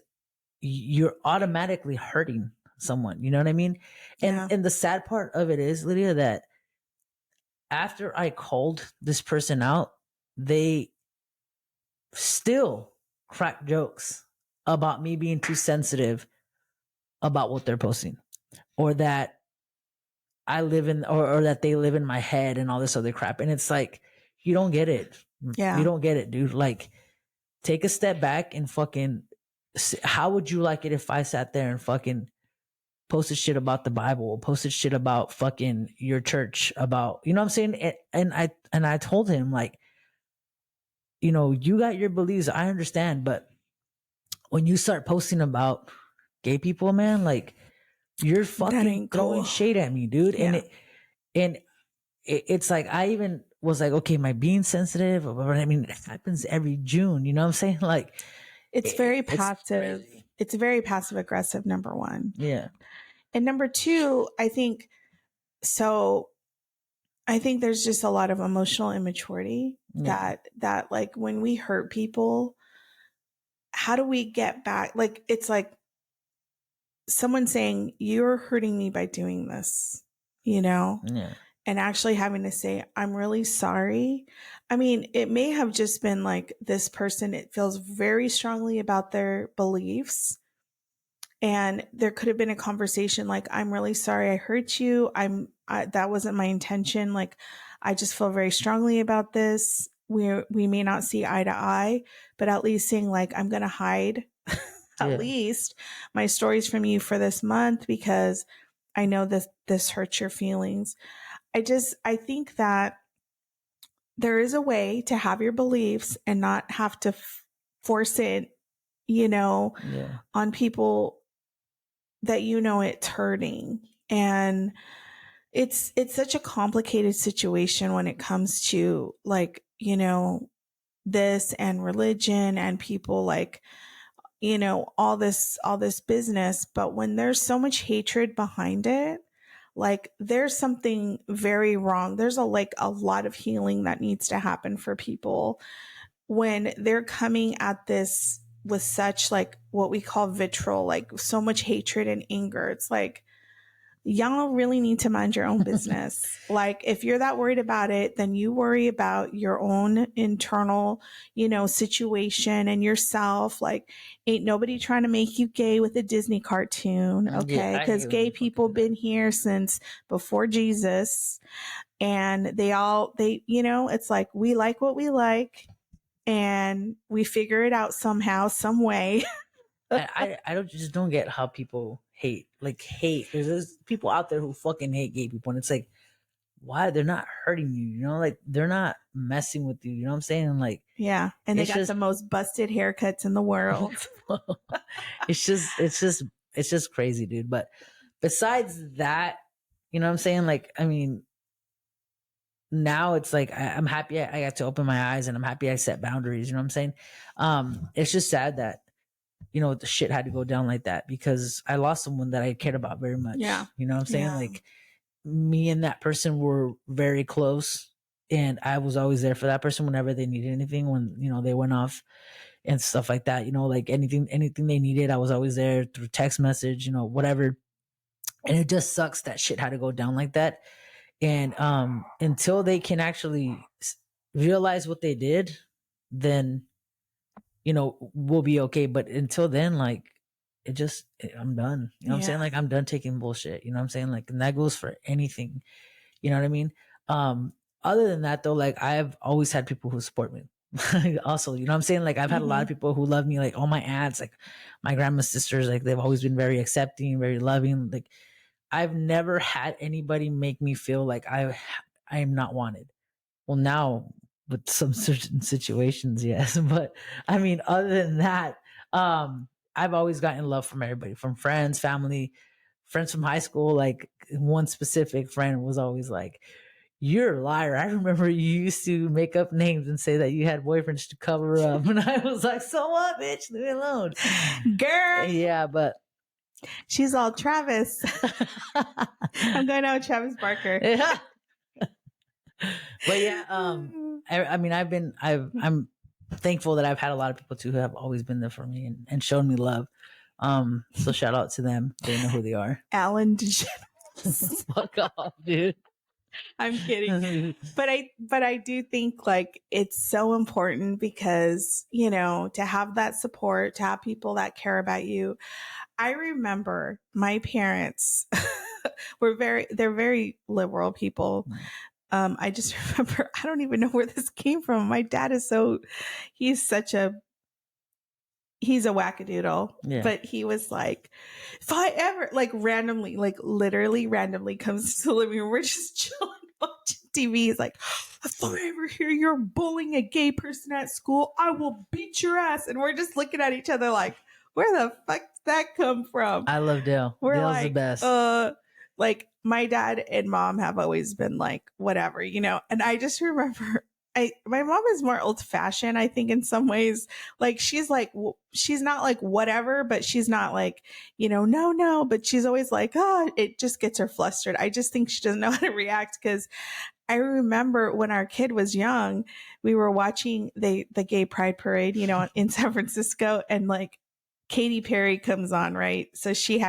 S2: you're automatically hurting someone. You know what I mean?
S1: Yeah.
S2: And the sad part of it is, Lydia, that after I called this person out, they still crack jokes about me being too sensitive about what they're posting, or that I live in, or that they live in my head and all this other crap. And it's like, you don't get it.
S1: Yeah.
S2: You don't get it, dude. Like, take a step back and fucking, how would you like it if I sat there and fucking posted shit about the Bible, posted shit about fucking your church, about, you know what I'm saying? And I told him, like, you know, you got your beliefs, I understand, but when you start posting about gay people, man, like you're fucking throwing shade at me, dude.
S1: Yeah.
S2: And it's like, I even was like, okay, am I being sensitive? I mean, it happens every June, you know what I'm saying? Like,
S1: it's very passive. It's very passive aggressive, number one.
S2: Yeah.
S1: And number two, I think there's just a lot of emotional immaturity that like when we hurt people, how do we get back? Like, it's like someone saying, you're hurting me by doing this, you know?
S2: Yeah.
S1: And actually having to say, I'm really sorry. I mean, it may have just been like this person, it feels very strongly about their beliefs. And there could have been a conversation like, I'm really sorry I hurt you. That wasn't my intention. Like, I just feel very strongly about this. We may not see eye to eye, but at least saying like, I'm going to hide at least my stories from you for this month because I know this hurts your feelings. I think that there is a way to have your beliefs and not have to force it, you know, on people that, you know, it's hurting. And it's such a complicated situation when it comes to like, you know, this and religion and people like, you know, all this business. But when there's so much hatred behind it, like there's something very wrong. There's a lot of healing that needs to happen for people when they're coming at this with such like what we call vitriol, like so much hatred and anger. It's like, y'all really need to mind your own business. Like, if you're that worried about it, then you worry about your own internal, you know, situation and yourself. Like, ain't nobody trying to make you gay with a Disney cartoon, okay? Because gay people been here since before Jesus. And they, you know, it's like, we like what we like and we figure it out somehow, some way.
S2: I don't get how people hate. There's people out there who fucking hate gay people, and it's like, why? They're not hurting you, you know, like they're not messing with you, you know what I'm saying? Like,
S1: yeah, and they got the most busted haircuts in the world.
S2: it's just crazy, dude. But besides that, you know what I'm saying? Like, I mean, now it's like I'm happy I got to open my eyes, and I'm happy I set boundaries. You know what I'm saying? It's just sad that, you know, the shit had to go down like that because I lost someone that I cared about very much.
S1: Yeah.
S2: You know what I'm saying? Yeah. Like, me and that person were very close, and I was always there for that person whenever they needed anything, when, you know, they went off and stuff like that, you know, like anything they needed, I was always there through text message, you know, whatever. And it just sucks that shit had to go down like that. And until they can actually realize what they did, then, you know, we'll be okay. But until then, like, I'm done. You know what I'm saying? Like, I'm done taking bullshit. You know what I'm saying? Like, and that goes for anything. You know what I mean? Other than that, though, like, I've always had people who support me. Also, you know what I'm saying? Like, I've had a lot of people who love me, like all my aunts, like my grandma's sisters, like they've always been very accepting, very loving. Like, I've never had anybody make me feel like I am not wanted. Well, now with some certain situations, yes. But I mean, other than that, I've always gotten love from everybody, from friends, family, friends from high school. Like, one specific friend was always like, "You're a liar. I remember you used to make up names and say that you had boyfriends to cover up." And I was like, "So what, bitch? Leave me alone."
S1: Girl.
S2: Yeah, but
S1: she's all Travis. I'm going out with Travis Barker.
S2: Yeah. But yeah, I mean, I'm thankful that I've had a lot of people too who have always been there for me and shown me love. So shout out to them. They know who they are.
S1: Alan DeGeneres.
S2: Fuck off, dude.
S1: I'm kidding. But I do think like it's so important because, you know, to have that support, to have people that care about you. I remember my parents they're very liberal people. I just remember, I don't even know where this came from. My dad is he's a wackadoodle, but he was like, if I ever like randomly, like literally randomly comes to the living room, we're just chilling watching TV. He's like, if I ever hear you're bullying a gay person at school, I will beat your ass. And we're just looking at each other like, where the fuck did that come from?
S2: I love Dale.
S1: We're
S2: Dale's
S1: like,
S2: the best.
S1: like my dad and mom have always been like, whatever, you know? And I just remember my mom is more old fashioned, I think, in some ways. Like, she's not like whatever, but she's not like, you know, no, but she's always like, oh, it just gets her flustered. I just think she doesn't know how to react, because I remember when our kid was young, we were watching the gay pride parade, you know, in San Francisco, and like Katy Perry comes on, right? So she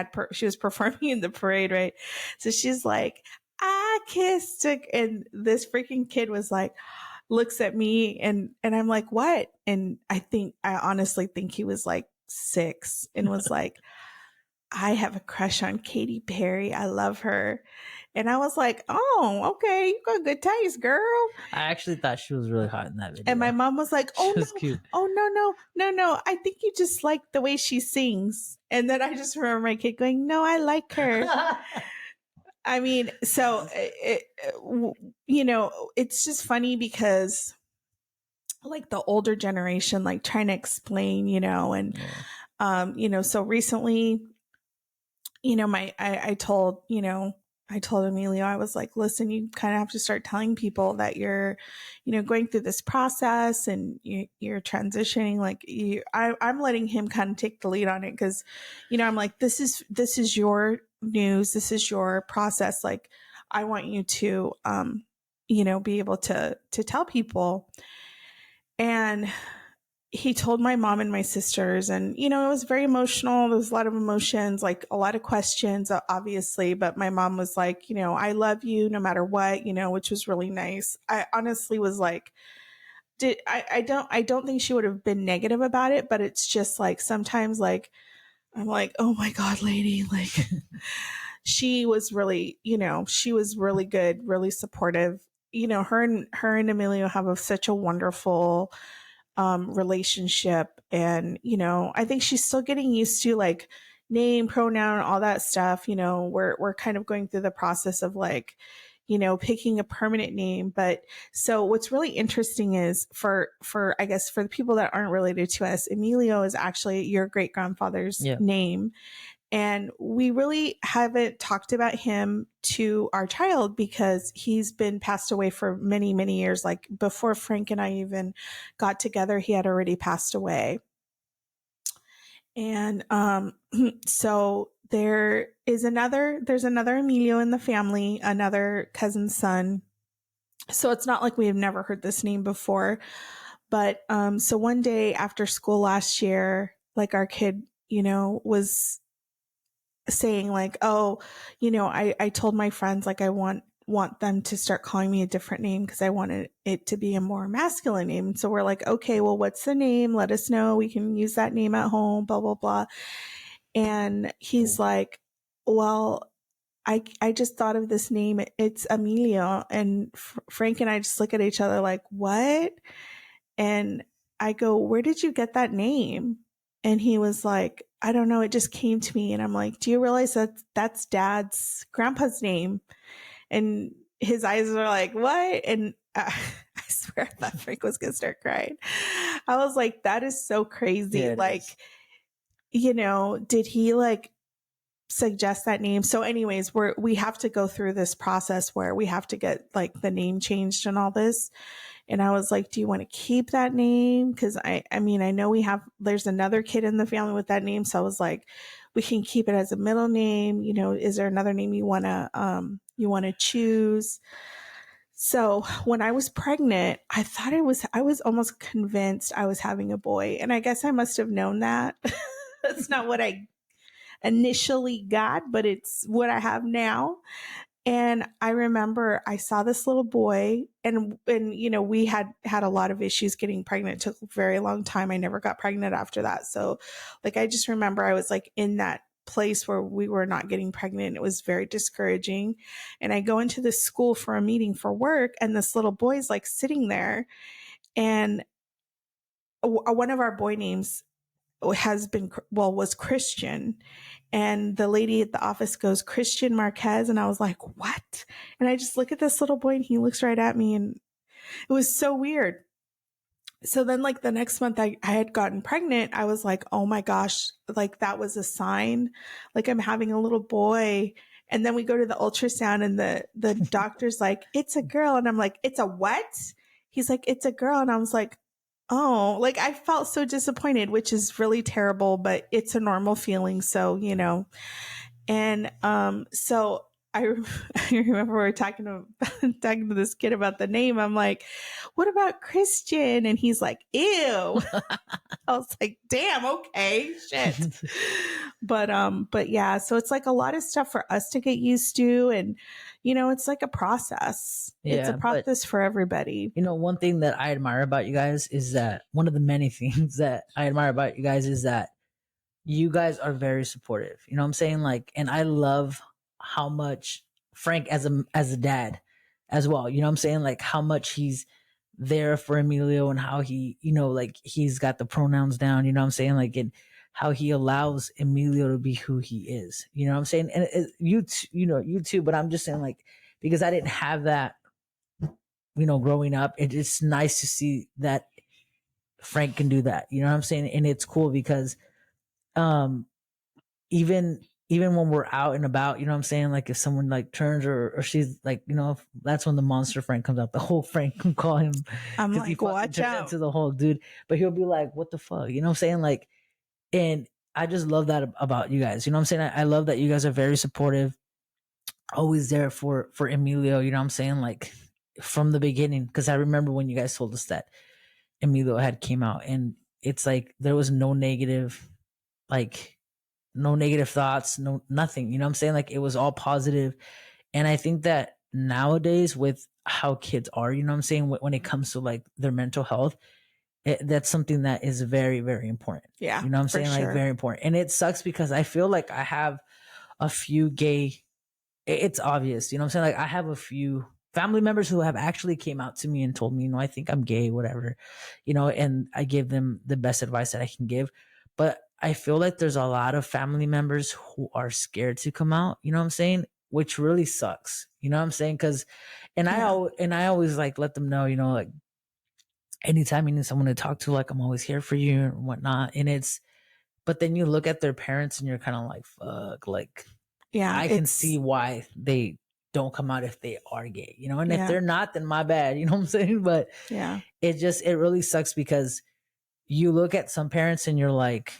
S1: was performing in the parade, right? So she's like, I kissed a, and this freaking kid was like, looks at me, and I'm like, what? And I honestly think he was like 6, and was like, I have a crush on Katy Perry. I love her. And I was like, oh, okay, you got good taste, girl.
S2: I actually thought she was really hot in that video.
S1: And my mom was like, oh,
S2: She was
S1: no,
S2: cute.
S1: oh, no. I think you just like the way she sings. And then I just remember my kid going, no, I like her. I mean, so, you know, it's just funny because like the older generation, like trying to explain, you know, and, you know, so recently, you know, I told Emilio, I was like, listen, you kind of have to start telling people that you're, you know, going through this process, and you're transitioning. Like, I'm letting him kind of take the lead on it, because, you know, I'm like, this is your news, this is your process. Like, I want you to, you know, be able to tell people. And he told my mom and my sisters, and, you know, it was very emotional. There was a lot of emotions, like a lot of questions, obviously, but my mom was like, you know, I love you no matter what, you know, which was really nice. I honestly was like, I don't think she would have been negative about it, but it's just like, sometimes, like, I'm like, oh my God, lady, like, she was really, you know, she was really good, really supportive. You know, her and Emilio have such a wonderful relationship. And, you know, I think she's still getting used to like name, pronoun, all that stuff. You know, we're kind of going through the process of like, you know, picking a permanent name. But so what's really interesting is for I guess for the people that aren't related to us, Emilio is actually your great grandfather's name. And we really haven't talked about him to our child, because he's been passed away for many, many years. Like, before Frank and I even got together, he had already passed away. And so there's another Emilio in the family, another cousin's son. So it's not like we have never heard this name before. But so one day after school last year, like, our kid, you know, was saying like, oh, you know, I told my friends, like, I want them to start calling me a different name, because I wanted it to be a more masculine name. And so we're like, okay, well, what's the name? Let us know. We can use that name at home, blah, blah, blah. And he's like, well, I just thought of this name. It's Emilio. And Frank and I just look at each other like, what? And I go, where did you get that name? And he was like, I don't know. It just came to me. And I'm like, do you realize that that's grandpa's name? And his eyes are like, what? And I swear I thought Frank was going to start crying. I was like, that is so crazy.
S2: Yeah,
S1: like, you know, did he like suggest that name? So anyways, we have to go through this process where we have to get like the name changed and all this. And I was like, do you want to keep that name? Because I mean, I know there's another kid in the family with that name. So I was like, we can keep it as a middle name. You know, is there another name you want to choose? So when I was pregnant, I was almost convinced I was having a boy. And I guess I must have known that. That's not what I initially got, but it's what I have now. And I remember I saw this little boy, and you know, we had a lot of issues getting pregnant. It took a very long time. I never got pregnant after that. So like, I just remember I was like in that place where we were not getting pregnant. It was very discouraging. And I go into this school for a meeting for work, and this little boy's like sitting there, and one of our boy names was Christian. And the lady at the office goes, Christian Marquez. And I was like, what? And I just look at this little boy and he looks right at me, and it was so weird. So then like the next month I had gotten pregnant. I was like, oh my gosh, like that was a sign. Like I'm having a little boy. And then we go to the ultrasound and the doctor's like, it's a girl. And I'm like, it's a what? He's like, it's a girl. And I was like, oh, like I felt so disappointed, which is really terrible, but it's a normal feeling. So, and so I, I remember we were talking to this kid about the name. I'm like, what about Christian? And he's like, ew. I was like, damn, okay, shit. But yeah, so it's like a lot of stuff for us to get used to. And, it's like a process. It's a process for everybody.
S2: One thing that I admire about you guys is that one of the many things that I admire about you guys is that you guys are very supportive. You know what I'm saying? Like, and I love how much Frank as a dad as well, you know what I'm saying? Like how much he's there for Emilio and how he, like he's got the pronouns down, you know what I'm saying? Like, and how he allows Emilio to be who he is, you know what I'm saying? And you too, but I'm just saying like, because I didn't have that, growing up, it's nice to see that Frank can do that, you know what I'm saying? And it's cool because, even when we're out and about, you know what I'm saying? Like if someone like turns or she's like, that's when the monster Frank comes out. The whole Frank can call him.
S1: I'm like, watch out.
S2: Into the whole dude. But he'll be like, what the fuck? You know what I'm saying? Like, and I just love that about you guys. You know what I'm saying? I love that you guys are very supportive, always there for Emilio, you know what I'm saying? Like from the beginning. Cause I remember when you guys told us that Emilio had came out, and it's like, there was no negative thoughts, nothing, you know what I'm saying? Like it was all positive. And I think that nowadays with how kids are, you know what I'm saying? When it comes to like their mental health, that's something that is very, very important.
S1: Yeah.
S2: You know what I'm saying?
S1: Sure.
S2: Like very important. And it sucks because I feel like I have a few gay, it's obvious, you know what I'm saying? Like I have a few family members who have actually came out to me and told me, I think I'm gay, whatever, and I give them the best advice that I can give. But I feel like there's a lot of family members who are scared to come out, you know what I'm saying? Which really sucks, you know what I'm saying? Cause, I always like let them know, like anytime you need someone to talk to, like I'm always here for you and whatnot. And but then you look at their parents and you're kind of like, fuck, like,
S1: yeah,
S2: I can see why they don't come out if they are gay, and if they're not, then my bad, you know what I'm saying? But
S1: yeah,
S2: it really sucks because you look at some parents and you're like,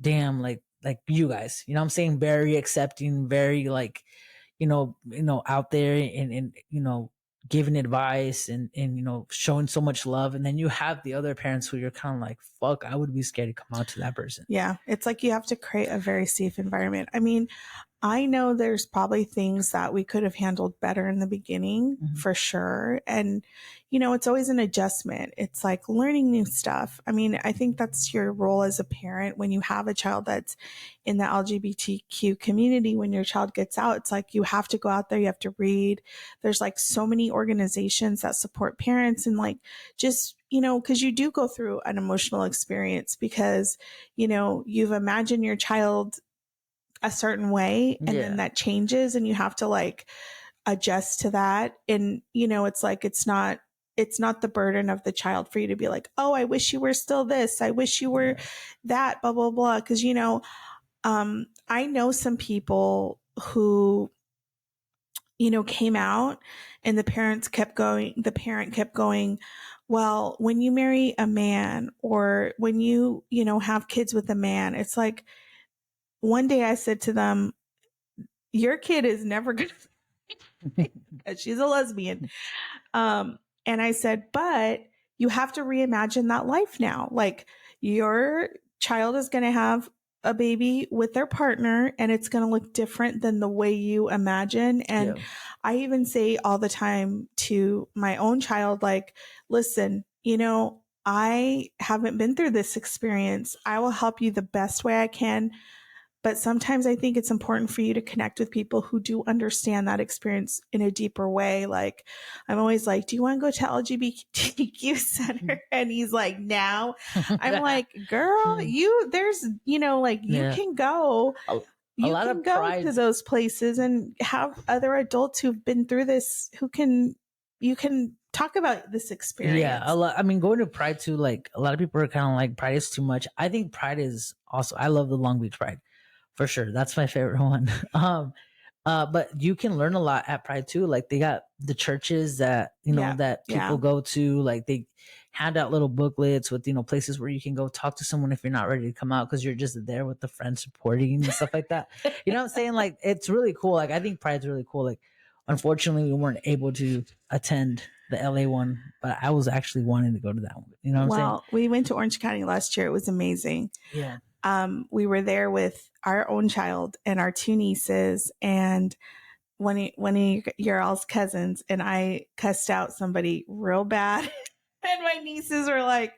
S2: damn, like you guys, you know what I'm saying? Very accepting, very like, out there and giving advice and showing so much love. And then you have the other parents who you're kind of like, fuck, I would be scared to come out to that person.
S1: Yeah. It's like you have to create a very safe environment. I mean, I know there's probably things that we could have handled better in the beginning, for sure. And, it's always an adjustment. It's like learning new stuff. I mean, I think that's your role as a parent when you have a child that's in the LGBTQ community. When your child gets out, it's like you have to go out there, you have to read. There's like so many organizations that support parents and like just, because you do go through an emotional experience because, you've imagined your child a certain way and then that changes and you have to like adjust to that. And, it's like, it's not the burden of the child for you to be like, oh, I wish you were still this. I wish you were that, blah, blah, blah. Cause I know some people who, came out and the parent kept going, well, when you marry a man or when you have kids with a man, it's like, one day I said to them, your kid is never going to, she's a lesbian. And I said, but you have to reimagine that life now. Like your child is going to have a baby with their partner and it's going to look different than the way you imagine. And I even say all the time to my own child, like, listen, I haven't been through this experience. I will help you the best way I can But sometimes I think it's important for you to connect with people who do understand that experience in a deeper way. Like, I'm always like, do you want to go to LGBTQ center? And he's like, no. I'm like, girl, there's, like, you can go.
S2: A lot of pride
S1: to those places and have other adults who've been through this you can talk about this experience.
S2: Yeah, I mean, going to Pride too, like a lot of people are kind of like Pride is too much. I think Pride is also. I love the Long Beach Pride for sure. That's my favorite one. But you can learn a lot at Pride too. Like they got the churches that that people go to. Like they hand out little booklets with places where you can go talk to someone if you're not ready to come out because you're just there with the friends supporting and stuff like that. You know what I'm saying? Like it's really cool. Like I think Pride's really cool. Like unfortunately we weren't able to attend the LA one, but I was actually wanting to go to that one. You know what I'm saying?
S1: We went to Orange County last year. It was amazing.
S2: Yeah.
S1: We were there with our own child and our two nieces and one of your all's cousins, and I cussed out somebody real bad. And my nieces were like,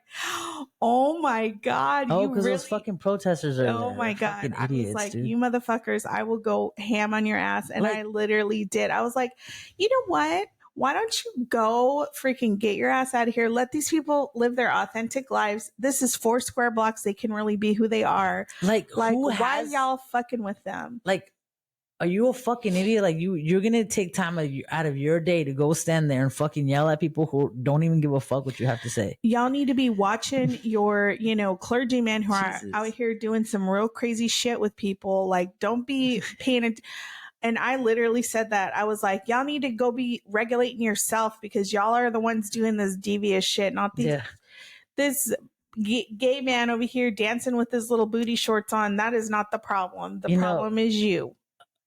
S1: "Oh my god!"
S2: Oh, because those fucking protesters are.
S1: Oh
S2: there.
S1: my god!
S2: Fucking
S1: I
S2: idiots,
S1: was like,
S2: dude.
S1: "You motherfuckers! I will go ham on your ass," and I literally did. I was like, "You know what? Why don't you go freaking get your ass out of here? Let these people live their authentic lives. This is 4 square blocks. They can really be who they are.
S2: Like
S1: why y'all fucking with them?
S2: Like, are you a fucking idiot? Like you're gonna take time out of your day to go stand there and fucking yell at people who don't even give a fuck what you have to say.
S1: Y'all need to be watching your, clergymen who are out here doing some real crazy shit with people. Like, don't be paying attention. And I literally said that. I was like, y'all need to go be regulating yourself because y'all are the ones doing this devious shit, not this gay man over here dancing with his little booty shorts on. That is not the problem. The problem is you.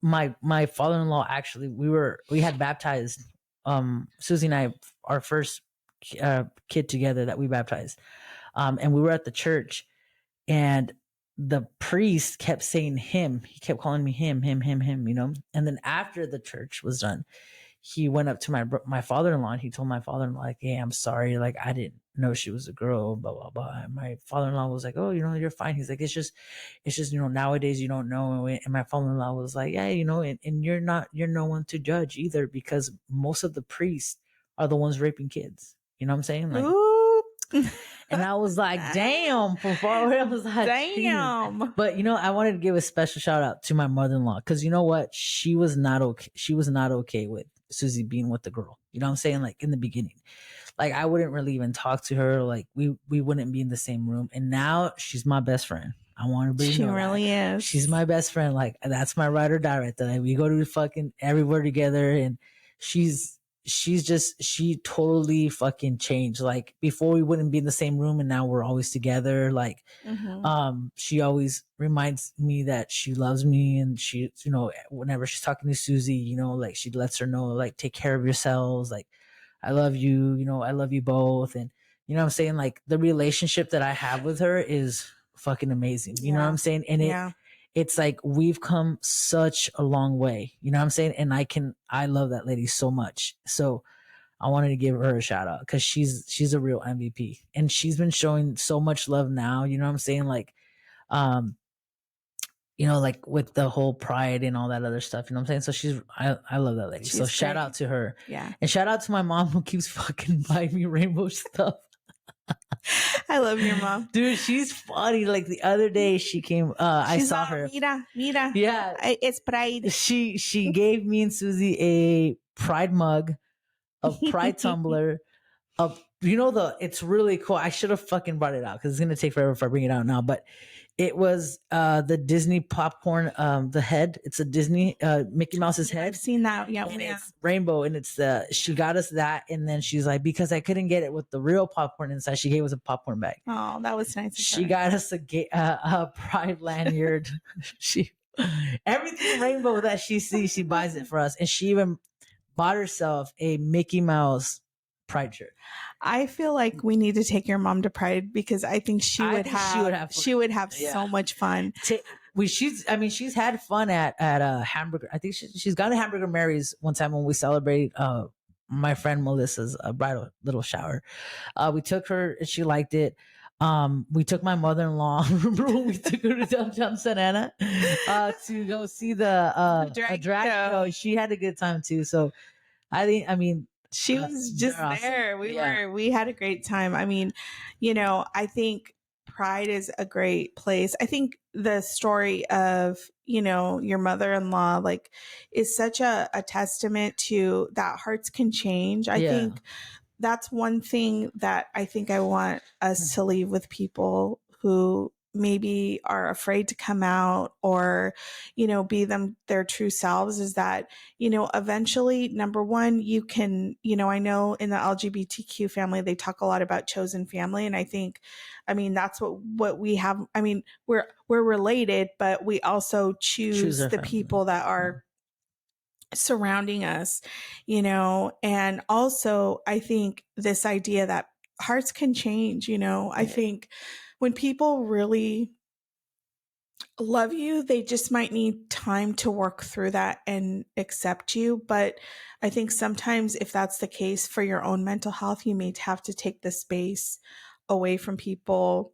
S2: My father-in-law, actually, we had baptized Susie and I, our first kid together that we baptized. And we were at the church and the priest kept saying him. He kept calling me him. And then after the church was done, he went up to my father-in-law and he told my father-in-law, like, "Hey, I'm sorry. Like, I didn't know she was a girl, blah, blah, blah." And my father-in-law was like, "Oh, you're fine." He's like, it's just, nowadays you don't know. And my father-in-law was like, "Yeah, and you're no one to judge either because most of the priests are the ones raping kids." You know what I'm saying? Like,
S1: ooh.
S2: And I was like, damn, from far away, I was like,
S1: damn.
S2: But I wanted to give a special shout out to my mother-in-law because you know what? She was not okay. She was not okay with Susie being with the girl. You know what I'm saying? Like in the beginning, like I wouldn't really even talk to her. Like we wouldn't be in the same room. And now she's my best friend. I want to
S1: she really is.
S2: She's my best friend. Like that's my ride or die right there. Like, we go to fucking everywhere together, and she totally fucking changed. Like before we wouldn't be in the same room and now we're always together. Like, she always reminds me that she loves me, and she, whenever she's talking to Susie, like she lets her know, like, take care of yourselves. Like, I love you, I love you both. And you know what I'm saying? Like the relationship that I have with her is fucking amazing. You know what I'm saying? And it's like we've come such a long way, you know what I'm saying? And I love that lady so much. So I wanted to give her a shout out because she's a real MVP, and she's been showing so much love now, you know what I'm saying? Like, like with the whole pride and all that other stuff, you know what I'm saying? So I love that lady. So shout out to her.
S1: Yeah.
S2: And shout out to my mom who keeps fucking buying me rainbow stuff.
S1: I love your mom.
S2: Dude, she's funny. Like the other day she came, I saw her.
S1: Mira.
S2: Yeah.
S1: It's pride.
S2: She gave me and Susie a pride mug, a pride tumbler, it's really cool. I should have fucking brought it out because it's going to take forever if I bring it out now. But it was the Disney popcorn, the head. It's a Disney, Mickey Mouse's head.
S1: I've seen that. Yeah.
S2: And it's rainbow, and it's she got us that. And then she's like, because I couldn't get it with the real popcorn inside, she gave us a popcorn bag.
S1: Oh, that was nice.
S2: She got us a pride lanyard. Everything rainbow that she sees, she buys it for us. And she even bought herself a Mickey Mouse Pride shirt.
S1: I feel like we need to take your mom to Pride because I think she would have so much fun.
S2: She's had fun at a hamburger. I think she's gone to Hamburger Mary's one time when we celebrated my friend Melissa's bridal little shower. We took her and she liked it. We took my mother-in-law. Remember when we took her to downtown Santa Ana to go see a drag show? She had a good time too. So I mean,
S1: she was just
S2: awesome.
S1: there. We had a great time. I mean, you know, I think Pride is a great place. I think the story of, you know, your mother-in-law, like, is such a testament to that hearts can change. I think that's one thing that I think I want us to leave with people who maybe are afraid to come out or, you know, be their true selves, is that, you know, eventually, number one, you can, you know, I know in the LGBTQ family, they talk a lot about chosen family. And I think, I mean, that's what we have. I mean, we're related, but we also choose the
S2: family.
S1: people that are surrounding us, you know. And also, I think this idea that hearts can change, you know, I think when people really love you, they just might need time to work through that and accept you. But I think sometimes, if that's the case for your own mental health, you may have to take the space away from people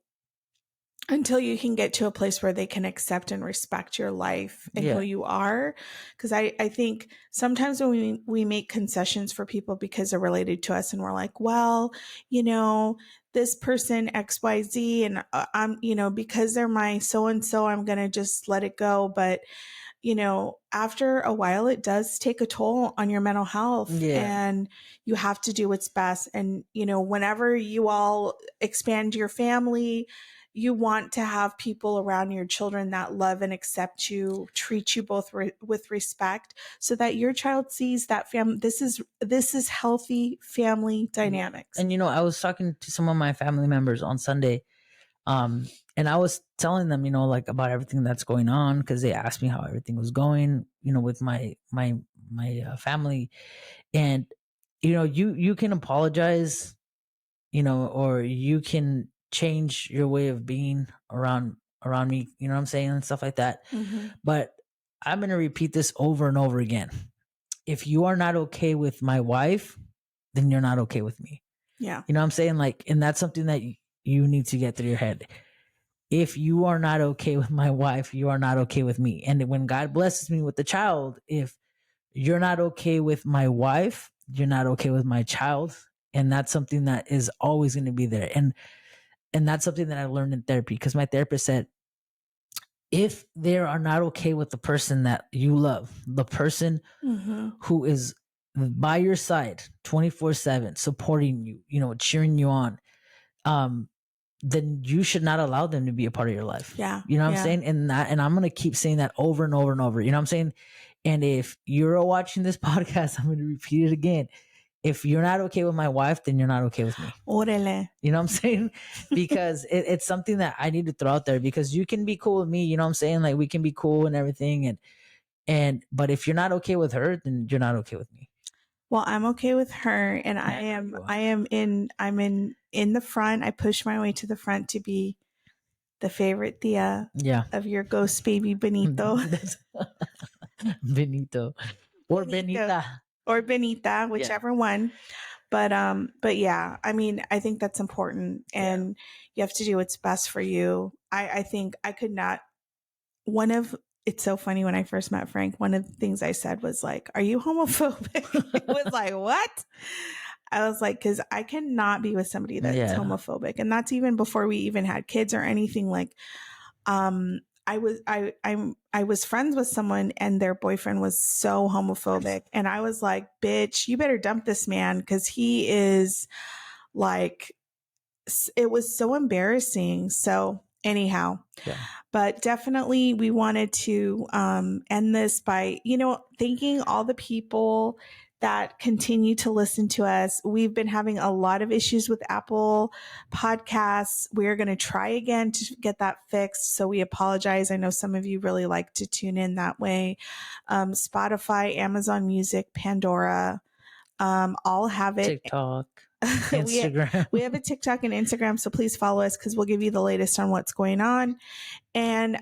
S1: until you can get to a place where they can accept and respect your life and who you are. Because I think sometimes when we make concessions for people because they're related to us, and we're like, well, you know, this person XYZ, and I'm, you know, because they're my so-and-so, I'm going to just let it go. But, you know, after a while, it does take a toll on your mental health, and you have to do what's best. And, you know, whenever you all expand your family, you want to have people around your children that love and accept you, treat you both with respect, so that your child sees that this is healthy family dynamics.
S2: And, you know, I was talking to some of my family members on Sunday, and I was telling them, you know, like, about everything that's going on, because they asked me how everything was going, you know, with my family. And, you know, you can apologize, you know, or you can change your way of being around me, you know what I'm saying, and stuff like that. But I'm going to repeat this over and over again. If you are not okay with my wife, then you're not okay with me.
S1: Yeah.
S2: You know what I'm saying? Like, and that's something that you need to get through your head. If you are not okay with my wife, you are not okay with me. And when God blesses me with a child, if you're not okay with my wife, you're not okay with my child. And that's something that is always going to be there. And that's something that I learned in therapy, because my therapist said, if they are not okay with the person that you love, the person who is by your side 24/7, supporting you, you know, cheering you on, then you should not allow them to be a part of your life.
S1: Yeah.
S2: You know what I'm saying? And I'm going to keep saying that over and over and over. You know what I'm saying? And if you're watching this podcast, I'm going to repeat it again. If you're not okay with my wife, then you're not okay with me.
S1: Orale.
S2: You know what I'm saying? Because it's something that I need to throw out there, because you can be cool with me. You know what I'm saying? Like, we can be cool and everything. But if you're not okay with her, then you're not okay with me.
S1: Well, I'm okay with her, and I'm in the front. I push my way to the front to be the favorite tia of your ghost baby Benito.
S2: Benito. Or Benita.
S1: Or Benita, whichever one. But yeah, I mean, I think that's important, and you have to do what's best for you. I think I could not, it's so funny, when I first met Frank, one of the things I said was like, are you homophobic? It was like, what? I was like, because I cannot be with somebody that's homophobic. And that's even before we even had kids or anything. Like, I was friends with someone, and their boyfriend was so homophobic. And I was like, bitch, you better dump this man, because he is like, it was so embarrassing. So anyhow, but definitely we wanted to end this by, you know, thanking all the people that continue to listen to us. We've been having a lot of issues with Apple Podcasts. We're going to try again to get that fixed, so we apologize. I know some of you really like to tune in that way. Spotify, Amazon Music, Pandora, all have it.
S2: TikTok. Instagram.
S1: we have a TikTok and Instagram, so please follow us because we'll give you the latest on what's going on. And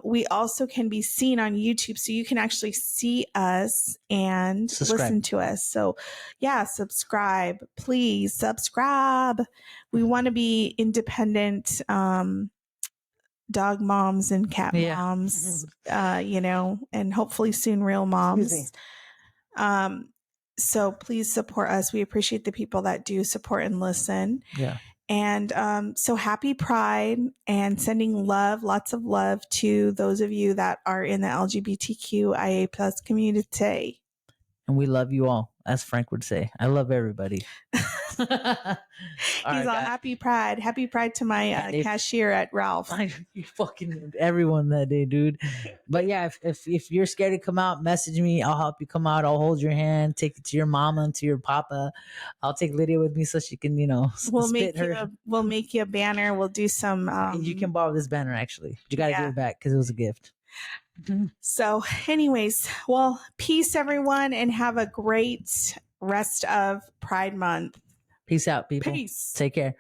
S1: we also can be seen on YouTube, so you can actually see us and listen to us. So yeah, subscribe. Please subscribe. We want to be independent dog moms and cat moms, and hopefully soon real moms. So please support us. We appreciate the people that do support and listen.
S2: Yeah.
S1: And so happy Pride, and sending love, lots of love to those of you that are in the LGBTQIA plus community.
S2: And we love you all, as Frank would say. I love everybody.
S1: He's all happy Pride. Happy Pride to my cashier at Ralph's.
S2: You fucking everyone that day, dude. But yeah, if you're scared to come out, message me. I'll help you come out. I'll hold your hand, take it to your mama and to your papa. I'll take Lydia with me so she can,
S1: we'll make you a banner. We'll do some.
S2: You can borrow this banner actually. You got to give it back because it was a gift.
S1: So, anyways, well, peace, everyone, and have a great rest of Pride Month.
S2: Peace out, people.
S1: Peace.
S2: Take care.